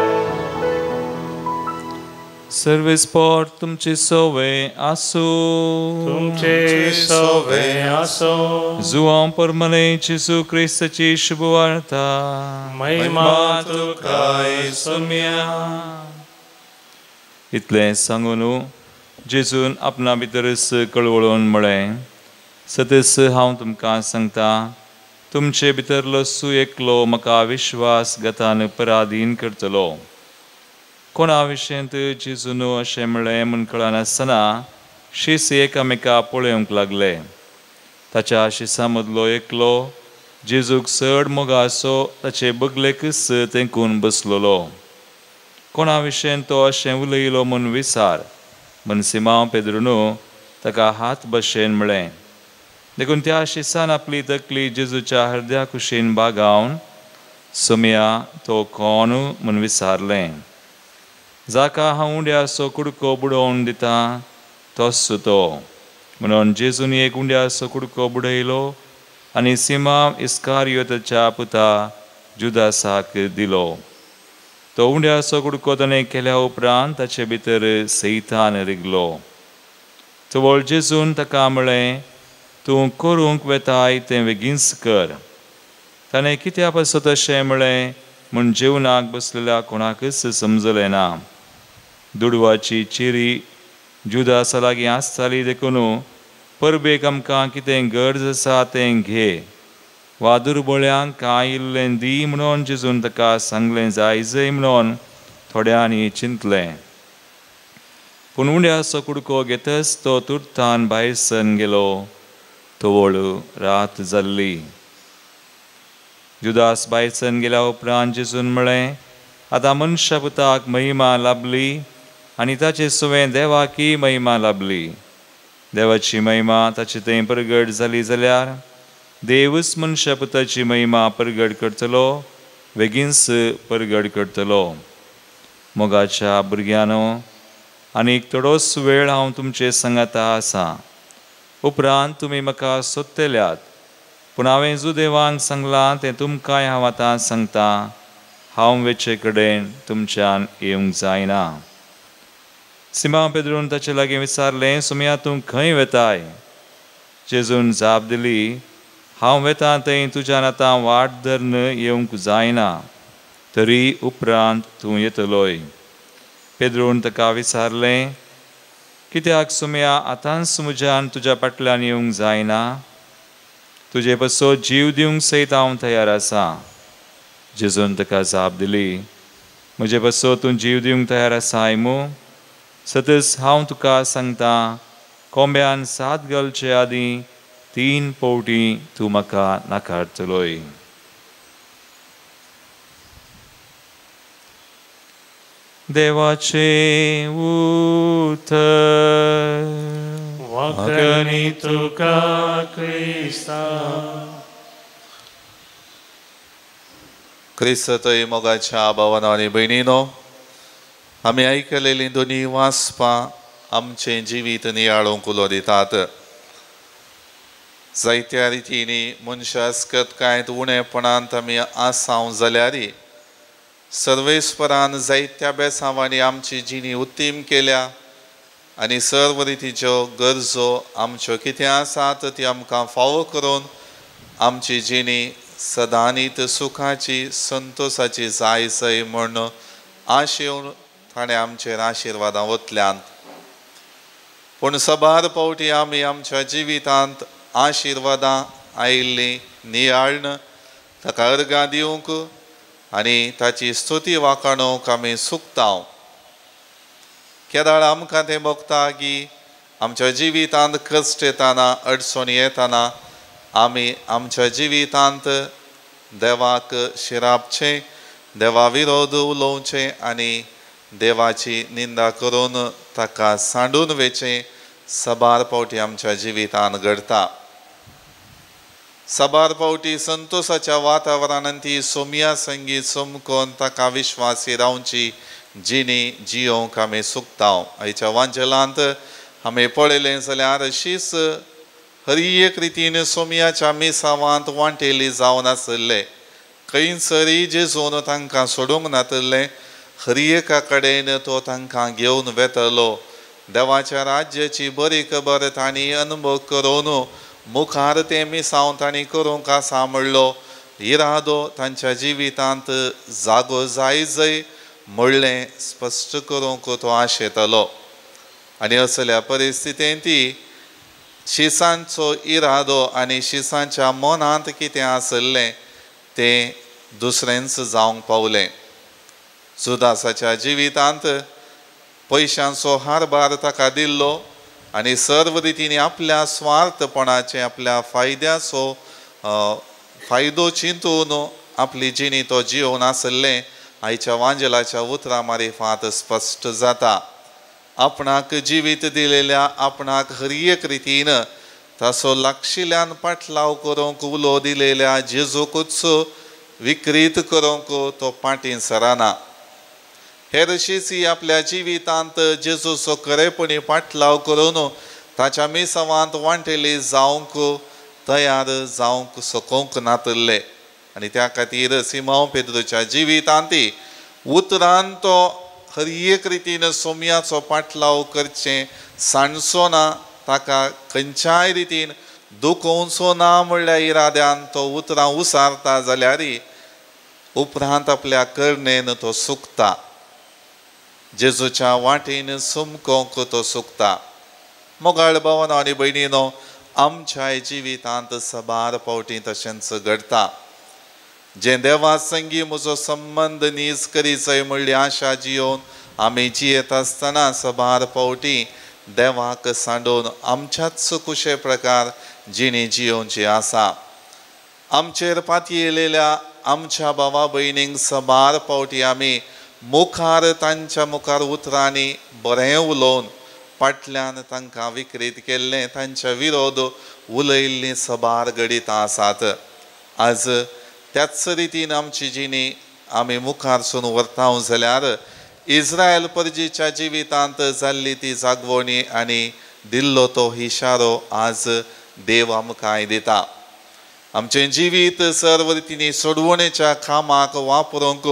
सर्वेस्पोर तुमचे सोवे आसो तुमचे सोवे आसो जुआं परमने जेजू ख्रिस्ताची शुभवार्ता महिमा तुका सोम्या इतलें सांगून जेजून आपणा भितरच कळवळून म्हळें सतस हांव तुमकां सांगता तुमचे भितरलो एकलो म्हाका विश्वासघातान पराधीन करतलो. कोणा विशयंत जेजून अशें म्हळें म्हूण कळनासतना शीस एकामेका पळोवंक लागले. ताच्या शिसां मदलो एकलो जेजूक चड मोगा असो ताचे बगलेकच तेंकून बसलोलो. कोणा विशयेन तो अशें उलयलो म्हूण विचार म्हूण सिमांव पेद्रून ताका हात बशेन म्हळें. देखून त्या शिसान आपली तकली जेजूच्या हृदया कुशीन बागावन सोम्या तो कोण म्हूण विचारलें. जाका हांव उंड्याचो कुडको बुडोवन दिता तोच तो म्हणून जेजून एक उंड्याचो कुडको बुडयलो आनी सिमांव इस्कारियोताच्या पुता जुदासाक दिलो. तो उंड्याचो कुडको ताणें केल्या उपरांत ताचे भितर सैतान रिगलो. चवळ जेजून ताका म्हळें तूं करूंक वेताय तें बेगीनच कर. ताणें कित्या पासो तशें म्हळें म्हूण जेवणाक बसलेल्या कोणाकच समजलें ना. दुडवाची चिरी जुदासा लागीं आसताली देखून परबेक आमकां कितें गरज आसा तें घे वा दुर्बळ्यांक कांय इल्लें दी म्हणून जेजून ताका सांगलें जाय म्हणून थोड्यांनी चिंतलें. पूण उंड्याचो कुडको घेतच तो तुर्तान भायर सरून गेलो. तोवळ रात जाल्ली. जुदास भायर सरून गेल्या उपरांत जेजून म्हळें आतां मनशा पुताक महिमा लाभली आनी ताचे सुवें देवाकी महिमा लाभली. देवाची महिमा ताचे थंय प्रगट जाली जाल्यार देवच मनशा पुताची महिमा प्रगट करतलो बेगीनच प्रगट करतलो. मोगाच्या भुरग्यानो आनीक थोडोच वेळ हांव तुमचे सांगाता आसा. उपरांत तुमी म्हाका सोदतल्यात पूण हांवें जो देवांक सांगलां तें तुमकांय हांव आतां सांगता हांव वेचे कडेन तुमच्यान येवंक जायना. सिमांव पेद्रून ताचे लागीं विचारलें सोम्या तूं खंय वेताय? जेजून जाप दिली हांव वेतां थंय तुज्यान आतां वाट धरून येवंक जायना तरी उपरांत तूं येतलोय. पेद्रून ताका विचारलें कित्याक सोम्या आतांच म्हज्यान तुज्या फाटल्यान येवंक जायना? तुजे पासो जीव दिवंक सयत हांव तयार आसा. जेजून ताका जाप दिली म्हजे पासो तूं जीव दिवंक तयार आसाय मू? सतस हांव तुका सांगता कोंब्यान 7 घालचे आदीं 3 फावटी तूं म्हाका नाकारतलोय. देवाचे उतर वाकणी तुका क्रिस्ता. क्रिस्तय मोगाच्या भावांनो आनी भयणीनो आमी आयकलेलीं दोनी वाचपां आमचें जिवीत नियाळूंक उलो दितात. जायत्या रितींनी मनशां आसकत कांयत उणेपणांत आमी आसांव जाल्यारय सर्वेस्परान जायत्या बेसांवांनी आमची जिणी उत्तीम केल्या आनी सर्व रितीच्यो गरजो आमच्यो कितें आसात ती आमकां फावो करून आमची जिणी सदांनीत सुखाची संतोशाची जायसय म्हूण आशेवन ताणें आमचेर आशिर्वादां ओतल्यान. पूण सबार फावटी आमी आमच्या जिवितांत आशिर्वादां आयिल्लीं नियाळन ताका अर्गां दिवंक आनी ताची स्तुती वाखाणूंक आमी चुकतांव. केदाळ आमकां तें भोगता की आमच्या जिवितांत कश्ट येताना अडचणी येताना आमी आमच्या जिवितांत देवाक शिरापचें, देवा विरोध उलोवचें आनी देवाची निंदा करून ताका सांडून वेचें सबार फावटी आमच्या जिवितांत घडटा. सबार फावटी संतोशाच्या वातावरणांत ती सोम्या संगीत सोमकोन ताका विश्वासी रावची जिणी जियोंक आमी चुकतांव. आयच्या वांचलांत आमी पळयलें जाल्यार अशीच हर एक रितीन सोम्याच्या मिसावांत वांटेली जावन आसले. खंयसरी जेजून तांकां सोडूंक नासलें हर एका कडेन तो तांकां घेवन वेतलो. देवाच्या राज्याची बरी खबर तांणी अनुभव करून मुखार ते मिसांव तांणी करूंक आसा म्हणलो. इरादो तांच्या जिवितांत जागो जाय जय म्हणलें स्पश्ट करूंक तो आशेतलो. आनी असल्या परिस्थितींत शिसांचो इरादो आनी शिसांच्या मनांत कितें आसलें तें दुसऱ्यांच जावंक पावलें. जुदासाच्या जिवितांत पयशांचो हारभार ताका दिल्लो आनी सर्व रितींनी आपल्या स्वार्थपणाचे आपल्या फायदो चिंतून आपली जिणी तो जिवन आसलें आयच्या वांजेलाच्या उतरां मारिफात स्पश्ट जाता. आपणाक जिवीत दिलेल्या आपणाक हर एक रितीन ताचो लागशिल्ल्यान पाटलाव करूंक उलो दिलेल्या जेजूकूच विकृत करूंक तो फाटीं सरना. हेर शिसी आपल्या जिवितांत जेजूचो खरेपणी पाटलाव करून ताच्या मिसावांत वांटेली जावंक तयार जावंक सोकोंक नातल्ले. आनी त्या खातीर सिमोन पेद्रूच्या जिवितांत उतरान तो हर एक रितीन सोम्याचो पाटलाव करचें सांडचो ना, ताका खंयच्याय रितीन दुखोवचो ना म्हणल्या इराद्यान तो उतरां उसारता जाल्यार उपरांत आपल्या करणेन तो सुकता. जेजूच्या वाटेन सुमकोंक तो सुकता. मोगाळ भावांनो आनी भयणीनो, आमच्या जिवितांत सबार फावटी तशेंच घडता. जे देवा संगी म्हजो संबंध नीज करी जाय म्हणली आशा जियोवन आमी जियेत आसतना सबार फावटी देवाक सांडून आमच्याच कुशे प्रकार जिणी जियोवची आसा. आमचेर पाती येयलेल्या आमच्या भावा भयणींक सबार फावटी आमी मुखार तांच्या मुखार उतरांनी बरें उलोवन फाटल्यान तांकां विकृत केल्लें तांच्या विरोध उलयल्लीं सबार घडीत आसात. आज त्याच रितीन आमची जिणी आमी मुखारसून व्हरतां जाल्यार इस्रायल परजेच्या जिवितांत जाल्ली ती जागवणी आनी दिल्लो तो इशारो आज देव आमकां दिता. आमचें जिवीत सर्व रितींनी सोडवणेच्या कामाक वापरूंक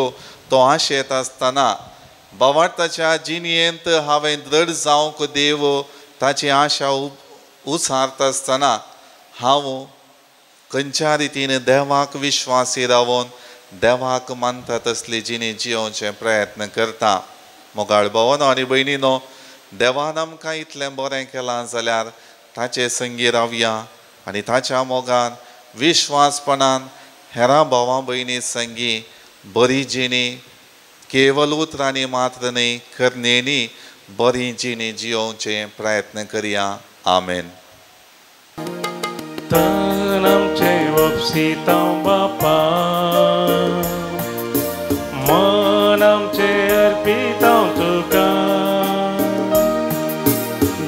तो आशेत आसतना भावार्थाच्या जिणयेंत हांवें दृढ जावंक देव ताची आशा उसारत आसतना हांव खंयच्या रितीन देवाक विश्वासी रावून देवाक मानता तसली जिणी जियोवचे प्रयत्न करता. मोगाळ भावांनो आनी भयणीनो, देवान आमकां इतलें बरें केलां जाल्यार ताचे संगी रावया आनी ताच्या मोगान विश्वासपणान हेरां भावां भयणी संगी बरी जिणी केवल उतरांनी मात्र न्ही करणेनी बरी जिणी जियोवचे प्रयत्न करया. आमेन. तन आमचें वपसितां बापा, मन आमचें अर्पितां तुका,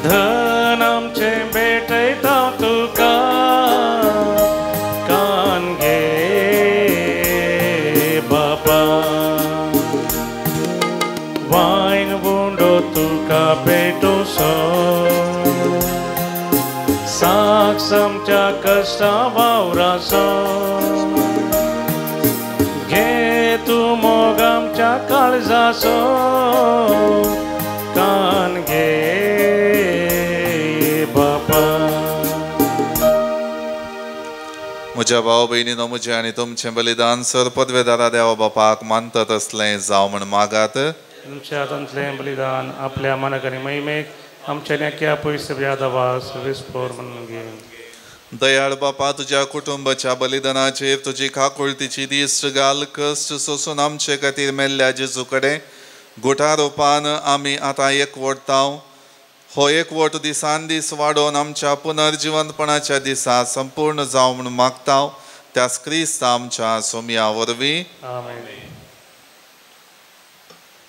धन आमचें भेटयतां तुका, कान घे बापा. वायन बुंडो तुका भेटोसो, साक्ष आमच्या कश्टा वावराचो, घे तूं मोग आमच्या काळजाचो, कान घे बापा. म्हज्या भाव भयणीनो, म्हजें आनी तुमचें बलिदान सर पदवेदारा देवा बापाक मानता तसलें जावं म्हण मागात. तुमच्या हातांतलें बलिदान आपल्या मनाक आनी महिमेक आमच्या नेक्या पयस यादवास विस्फोर म्हणून घे. दयाळ बापा, तुज्या कुटुंबाच्या बलिदानाचेर तुजी काकुळतीची दिश्ट घाल. कश्ट सोसून आमचे खातीर मेल्ल्या जेजू कडेन गुठारोपान आमी आतां एकवटाव. हो एकवट दिसान दीस वाडोवन आमच्या पुनर्जिवंतपणाच्या दिसा संपूर्ण जावं म्हूण मागताव. त्यास क्रिस्त आमच्या सोम्या वरवीं. आमेन.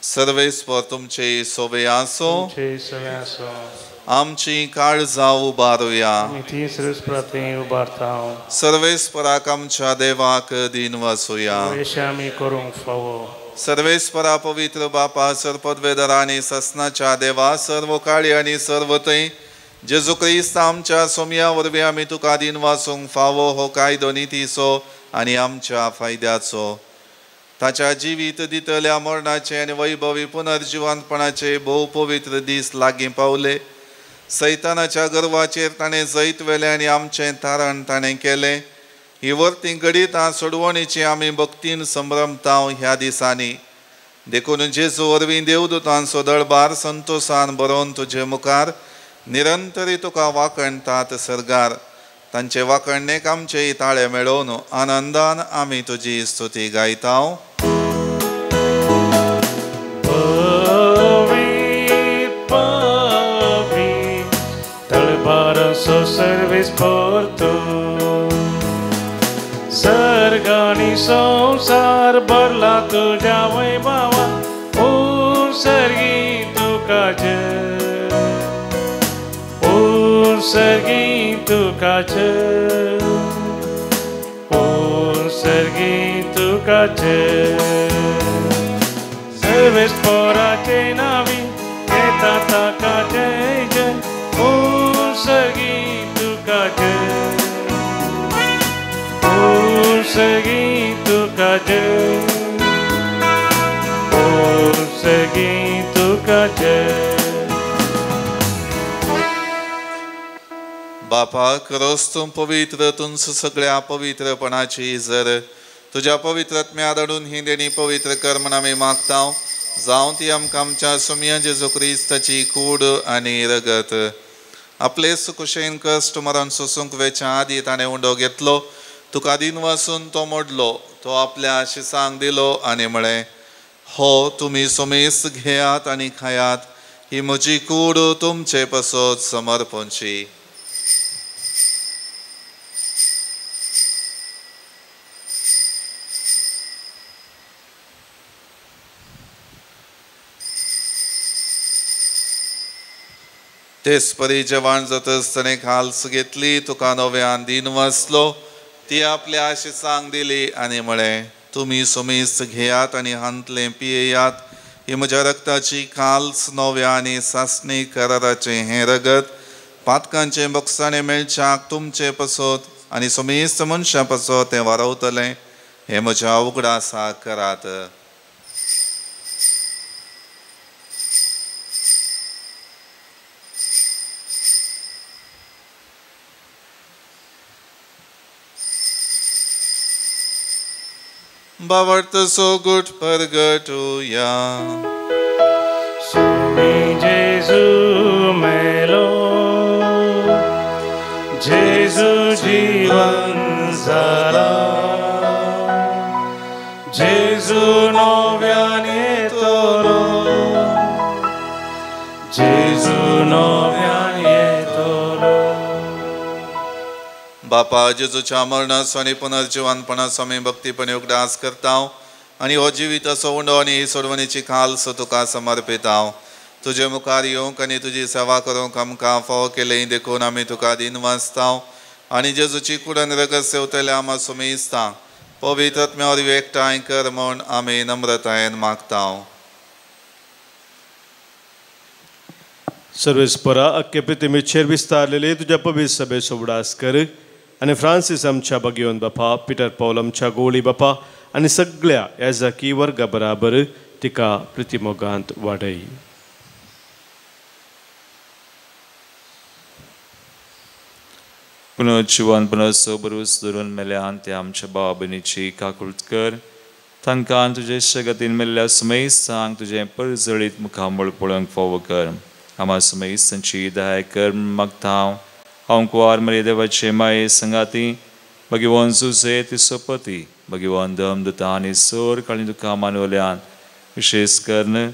सर्वेस्पर तुमचे सोबे आसो. सगळ्यांचो आमची काळजां उबारुया. ती सरस्वती उबारता सर्वेस्पराक आमच्या देवाक दिन वासुया. आमी करूंक फावो. सर्वेस्परा पवित्र बापा, सरपदवेदरा आनी ससनाच्या देवा, सर्व काळी आनी सर्व थंय जेजू क्रिस्त आमच्या सोम्या वरवीं आमी तुका दिन वासूंक फावो. हो कायदो नितीचो आनी आमच्या फायद्याचो. ताच्या जिवीत दितल्या मरणाचे आनी वैभवी पुनर्जिवंतपणाचे भोव पवित्र दीस लागीं पावले. सैतानाच्या गर्वाचेर ताणें जैत वेलें आनी आमचें तारण ताणें केलें. ही वर्ती घडीत सोडवणीची आमी भक्तीन संभ्रमता ह्या दिसांनी. देखून जेजू वरवीं देवदूतांचो दळबार संतोशान बरोवन तुजे मुखार निरंतरी तुका वाकणटात सरगार. तांचे वाकणणेक आमचे ताळे मेळोवन आनंदान आमी तुजी स्तुती गायता. Servis por tu Sargani संसार भरला तुझ्या वैभवा सर्गी तुका जय सर्गी तुका जय सर्गी तुका जय सर्विस पोराचे नावी येता ताका जय जय सर्गी तुका जय सर्गी तुका जय सर्गी तुका जय. बापाक रोस्तूं पवित्र तुंच सगळ्या पवित्रपणाची इजर तुझ्या पवित्रत्म्या धाडून ही देणी पवित्र कर म्हण आमी मागता. जावं ती आमकां आमच्या सुम्य जेजू क्रिस्ताची कूड आनी रगत. आपले सुकुशेन कश्ट मरण सोसूंक वेच्या आदी ताणें उंडो घेतलो. तुका दिन वसून तो मोडलो. तो आपल्या शिसांक दिलो आनी म्हळें, हो तुमी सोमेस घेयात आनी खायात. ही म्हजी कूड तुमचे पसोत समर्पणची. तेच परी जेवण जातच ताणें खालस घेतली. तुका नव्यान दिन वसलो. ती आपल्या आशिसांक दिली आनी म्हळें, तुमी सोमेस घेयात आनी हांतलें पियेयात. ही म्हज्या रक्ताची खालस नव्या आनी सासणी कराराचें हें रगत पातकांचें बक्षाणें मेळच्याक तुमचे पसोत आनी सोमेस मनशां पसोत तें वारवतलें. हें म्हज्या उगडासाक करात. बावडतसो गुट परगटुया. सुमी जेजू मेलो जेजू जीवन जाला जेजू नव्यान येतलो जेजू नव्यान येतलो. बापा जेजूच्या मरणाचो आनी पुनर्जिवनपणाचो आमी भक्तीपणे उगडास करता आनी हो जिविताचो उंडो आनी ही सोडवणीची खालस तुका समर्पिता. तुजे मुखार येवंक आनी तुजी सेवा करूंक आमकां फावो केले देखून आमी तुका दिन वाचता आनी जेजूची कुडन रगत सेवतले आमा सुमेस्ता. पवित्र आत्म्या वरवीं एकठांय कर म्हूण आमी नम्रतायेन मागता. सर्वेस्परा अख्खे पृथ्वीचेर विस्तारलेले तुझ्या पवित्र सभेचो उगडास कर आनी फ्रांसीस आमच्या भगिवन बापा, पिटर पौल आमच्या गोळी बापा आनी सगळ्या याजकी वर्गा बराबर तिका प्रितीमोगांत वाडय. पुनर्जिवनपणाचो बरूस धरून मेल्यान ते आमच्या भावा भयणीची काकुळट कर. तांकां तुजे शगतीन मेल्ल्या सुमेस्तांक तुजें परजळीत मुखामळ पळोवंक फावो कर. आमा सुमेस्तांची दया कर मागता. हांव कुंवार मरी देवाचे माये संगाती भगिवन जुजे तिचो पती भगिवन दमदता आनी सोर काळी तुका मानवल्यान विशेष कर्ण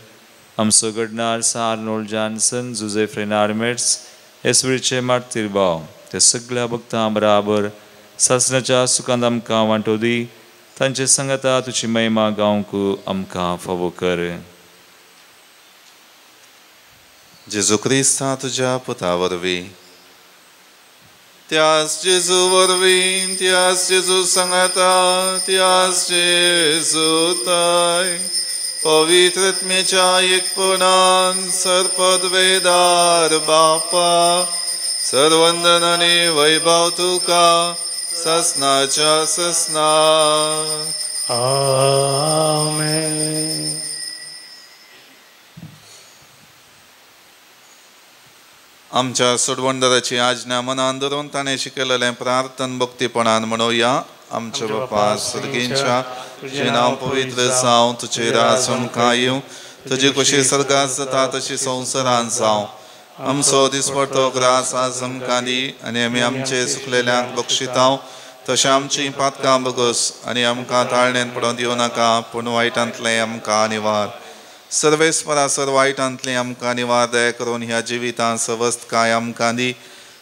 आमचो घडणार आर्नोल्ड जॉन्सन, जुजे फ्रेनार्मेट्स, येसुरीचे मार्तीर भाव ते सगळ्या भक्तां बराबर सासणाच्या सुखांत आमकां वांटो दी. तांचे संगता तुजी महिमा गावंक आमकां फावो कर. जेजू क्रिस्ता तुज्या पुता वरवीं त्याच जेजू वरवीं त्याच जेजू संगता त्याच जेजू ताय पवित्र आत्म्याच्या एकपणान सर्पद्वेदार बापा सर्वंदन आनी वैभव तुका ससनाच्या ससना आमेन. आमच्या सोडवणदाराची आज्ञा मनान धरून ताणें शिकयलेलें प्रार्थन भक्तीपणान म्हणुया. आमच्या बापा सर्गींच्या तुझें नांव पवित्र जावं, तुजें राज अमकां येवं, तुजी कशी सर्गांत जाता तशी संवसारांत जावं. आमचो दिसपडटो ग्रास आज आमकां दी, आनी आमी आमचे सुकलेल्यांक बक्षितांव, तशें आमचीं पातकां बगस, आनी आमकां ताळणेंत पडोवन दिवं नाका, पूण वायटांतलें आमकां निवार. सर्वेस्परासर वायटांतलें आमकां निवार दया करून ह्या जिवितांत सवस्त काय आमकां दी.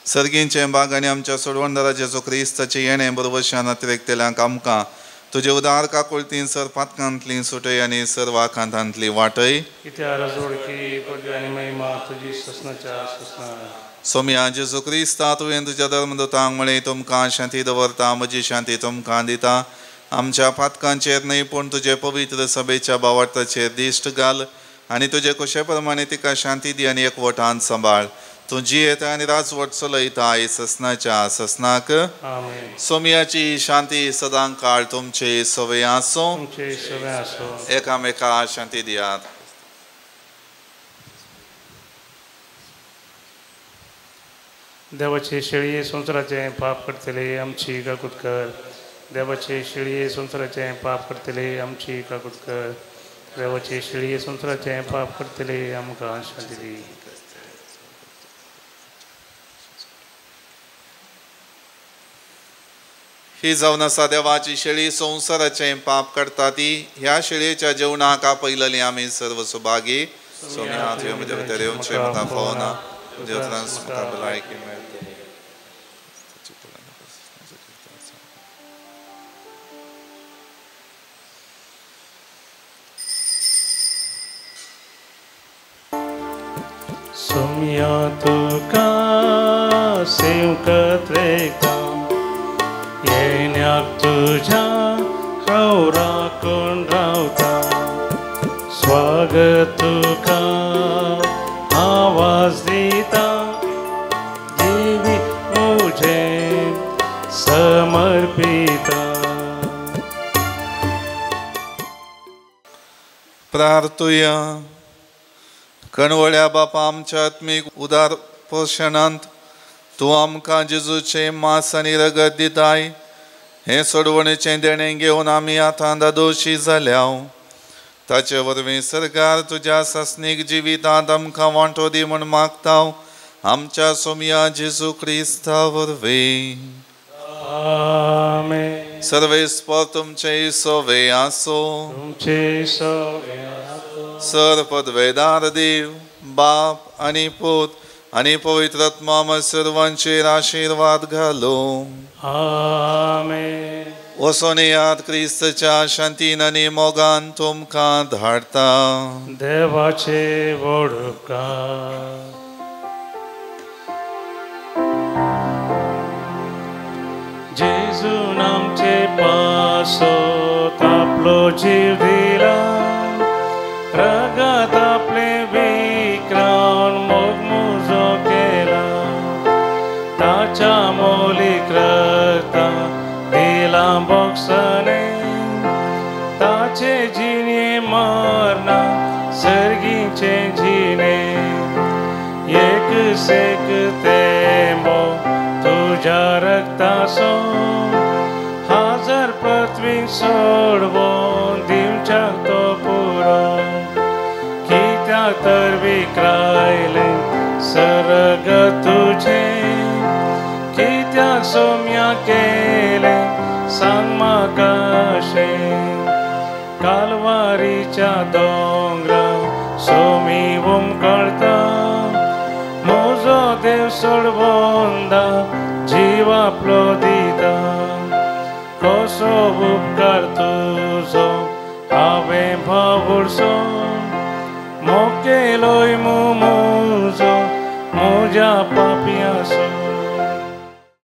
सर्गींचे बाग आनी आमच्या सोडवणदारा जेजू क्रिस्ताचें येणें बरोवरशान अतिरेकतेल्यांक आमकां तुजे उदार काकुळतीन सर पातकांतली सुटय आनी सर्वाखांतांतली वाटय. कित्या राजोडकी पदवी आनी महिमा तुजी ससनाच्या ससना. सोम्या जेजू क्रिस्ता तुवें तुज्या धर्मदूतांक म्हळें तुमकां शांती दवरता, म्हजी शांती तुमकां दिता. आमच्या पातकांचेर न्हय पूण तुजे पवित्र सभेच्या बावटाचेर दिश्ट घाल, आनी तुजे कुशे प्रमाणे तिका शांती दी आनी एकवटान सांबाळ. तूं जियेता आनी राजवट चलयता आयज ससनाच्या ससनाक. सोम्याची शांती सदां काळ तुमचे सवे आसूं. एकामेका शांती दियात. देवाचे शेळये संवसाराचे पाप करतले आमची काकूट कर. देवाचे शेळये संवसाराचे पाप करतले आमची काकूट कर. देवाचे शेळये संवसाराचे पाप करतले आमकां शांती दी. ही जावन आसा देवाची शेळी संवसाराचें पाप करता ती. ह्या शेळयेच्या जेवणाक आपयलेली आमी सर्व सुभागी. सोम्या तुवें म्हजे भितर येवचें म्हाका फोना, देवत्रांस म्हाका भलायकी मेळटा. सोम्या तुका सेवकत वेता, येण्याक तुझ्या हांव राखून रावता. स्वागत तुका आवाज दिता, जिवी म्हजें समर्पिता. प्रार्थुया. कणवळ्या बापा आमच्या आत्मीक उदार पोशणांत तूं आमकां जेजूचें मांस आनी रगत दिताय. हें सोडवणेचें देणें घेवन आमी आतां दादोशी जाल्या. ताचे वरवीं सरकार तुज्या सस्नीक जिवितांत आमकां वांटो दी म्हूण मागता. आमच्या सोम्या जेजू क्रिस्ता वरवीं. आमेन. सर्वेस्पर तुमचे सोवे आसो. तुमचे सोवे आसो. सर्वपदवेदार देव बाप आनी पूत आनी पवित्र आत्मा सर्वांचेर आशीर्वाद घालो. आमेन. वचून येयात क्रिस्ताच्या शांतीन आनी मोगान तुमकां धाडटा. देवाचे व्हड उपकार. जेजून आमचे पासोत आपलो जीव दिला. रगत आपले विक्रावन मोग मुजो केला. ताच्या मौलिक रक्तान दिला बोगसणे. ताचे जिणे मरना सर्गीचे जिणे. एक सेक तेंबो तुझ्या रक्ताचो. हजार पृथ्वीक सोडवून दिवच्याक तो पुरो. कित्याक तर विक्रायले सर्ग तुझे. कित्याक सोम्या केले सांग म्हाका शें. कालवारीच्या दोंगरार सोमी उमकळटा. म्हजो देव सोडवंदा जीव आपलो दिता. कसो उपकार तुजो हांवें भावुरसो. मोग केलोय म्हजो म्हज्या पापयाचो.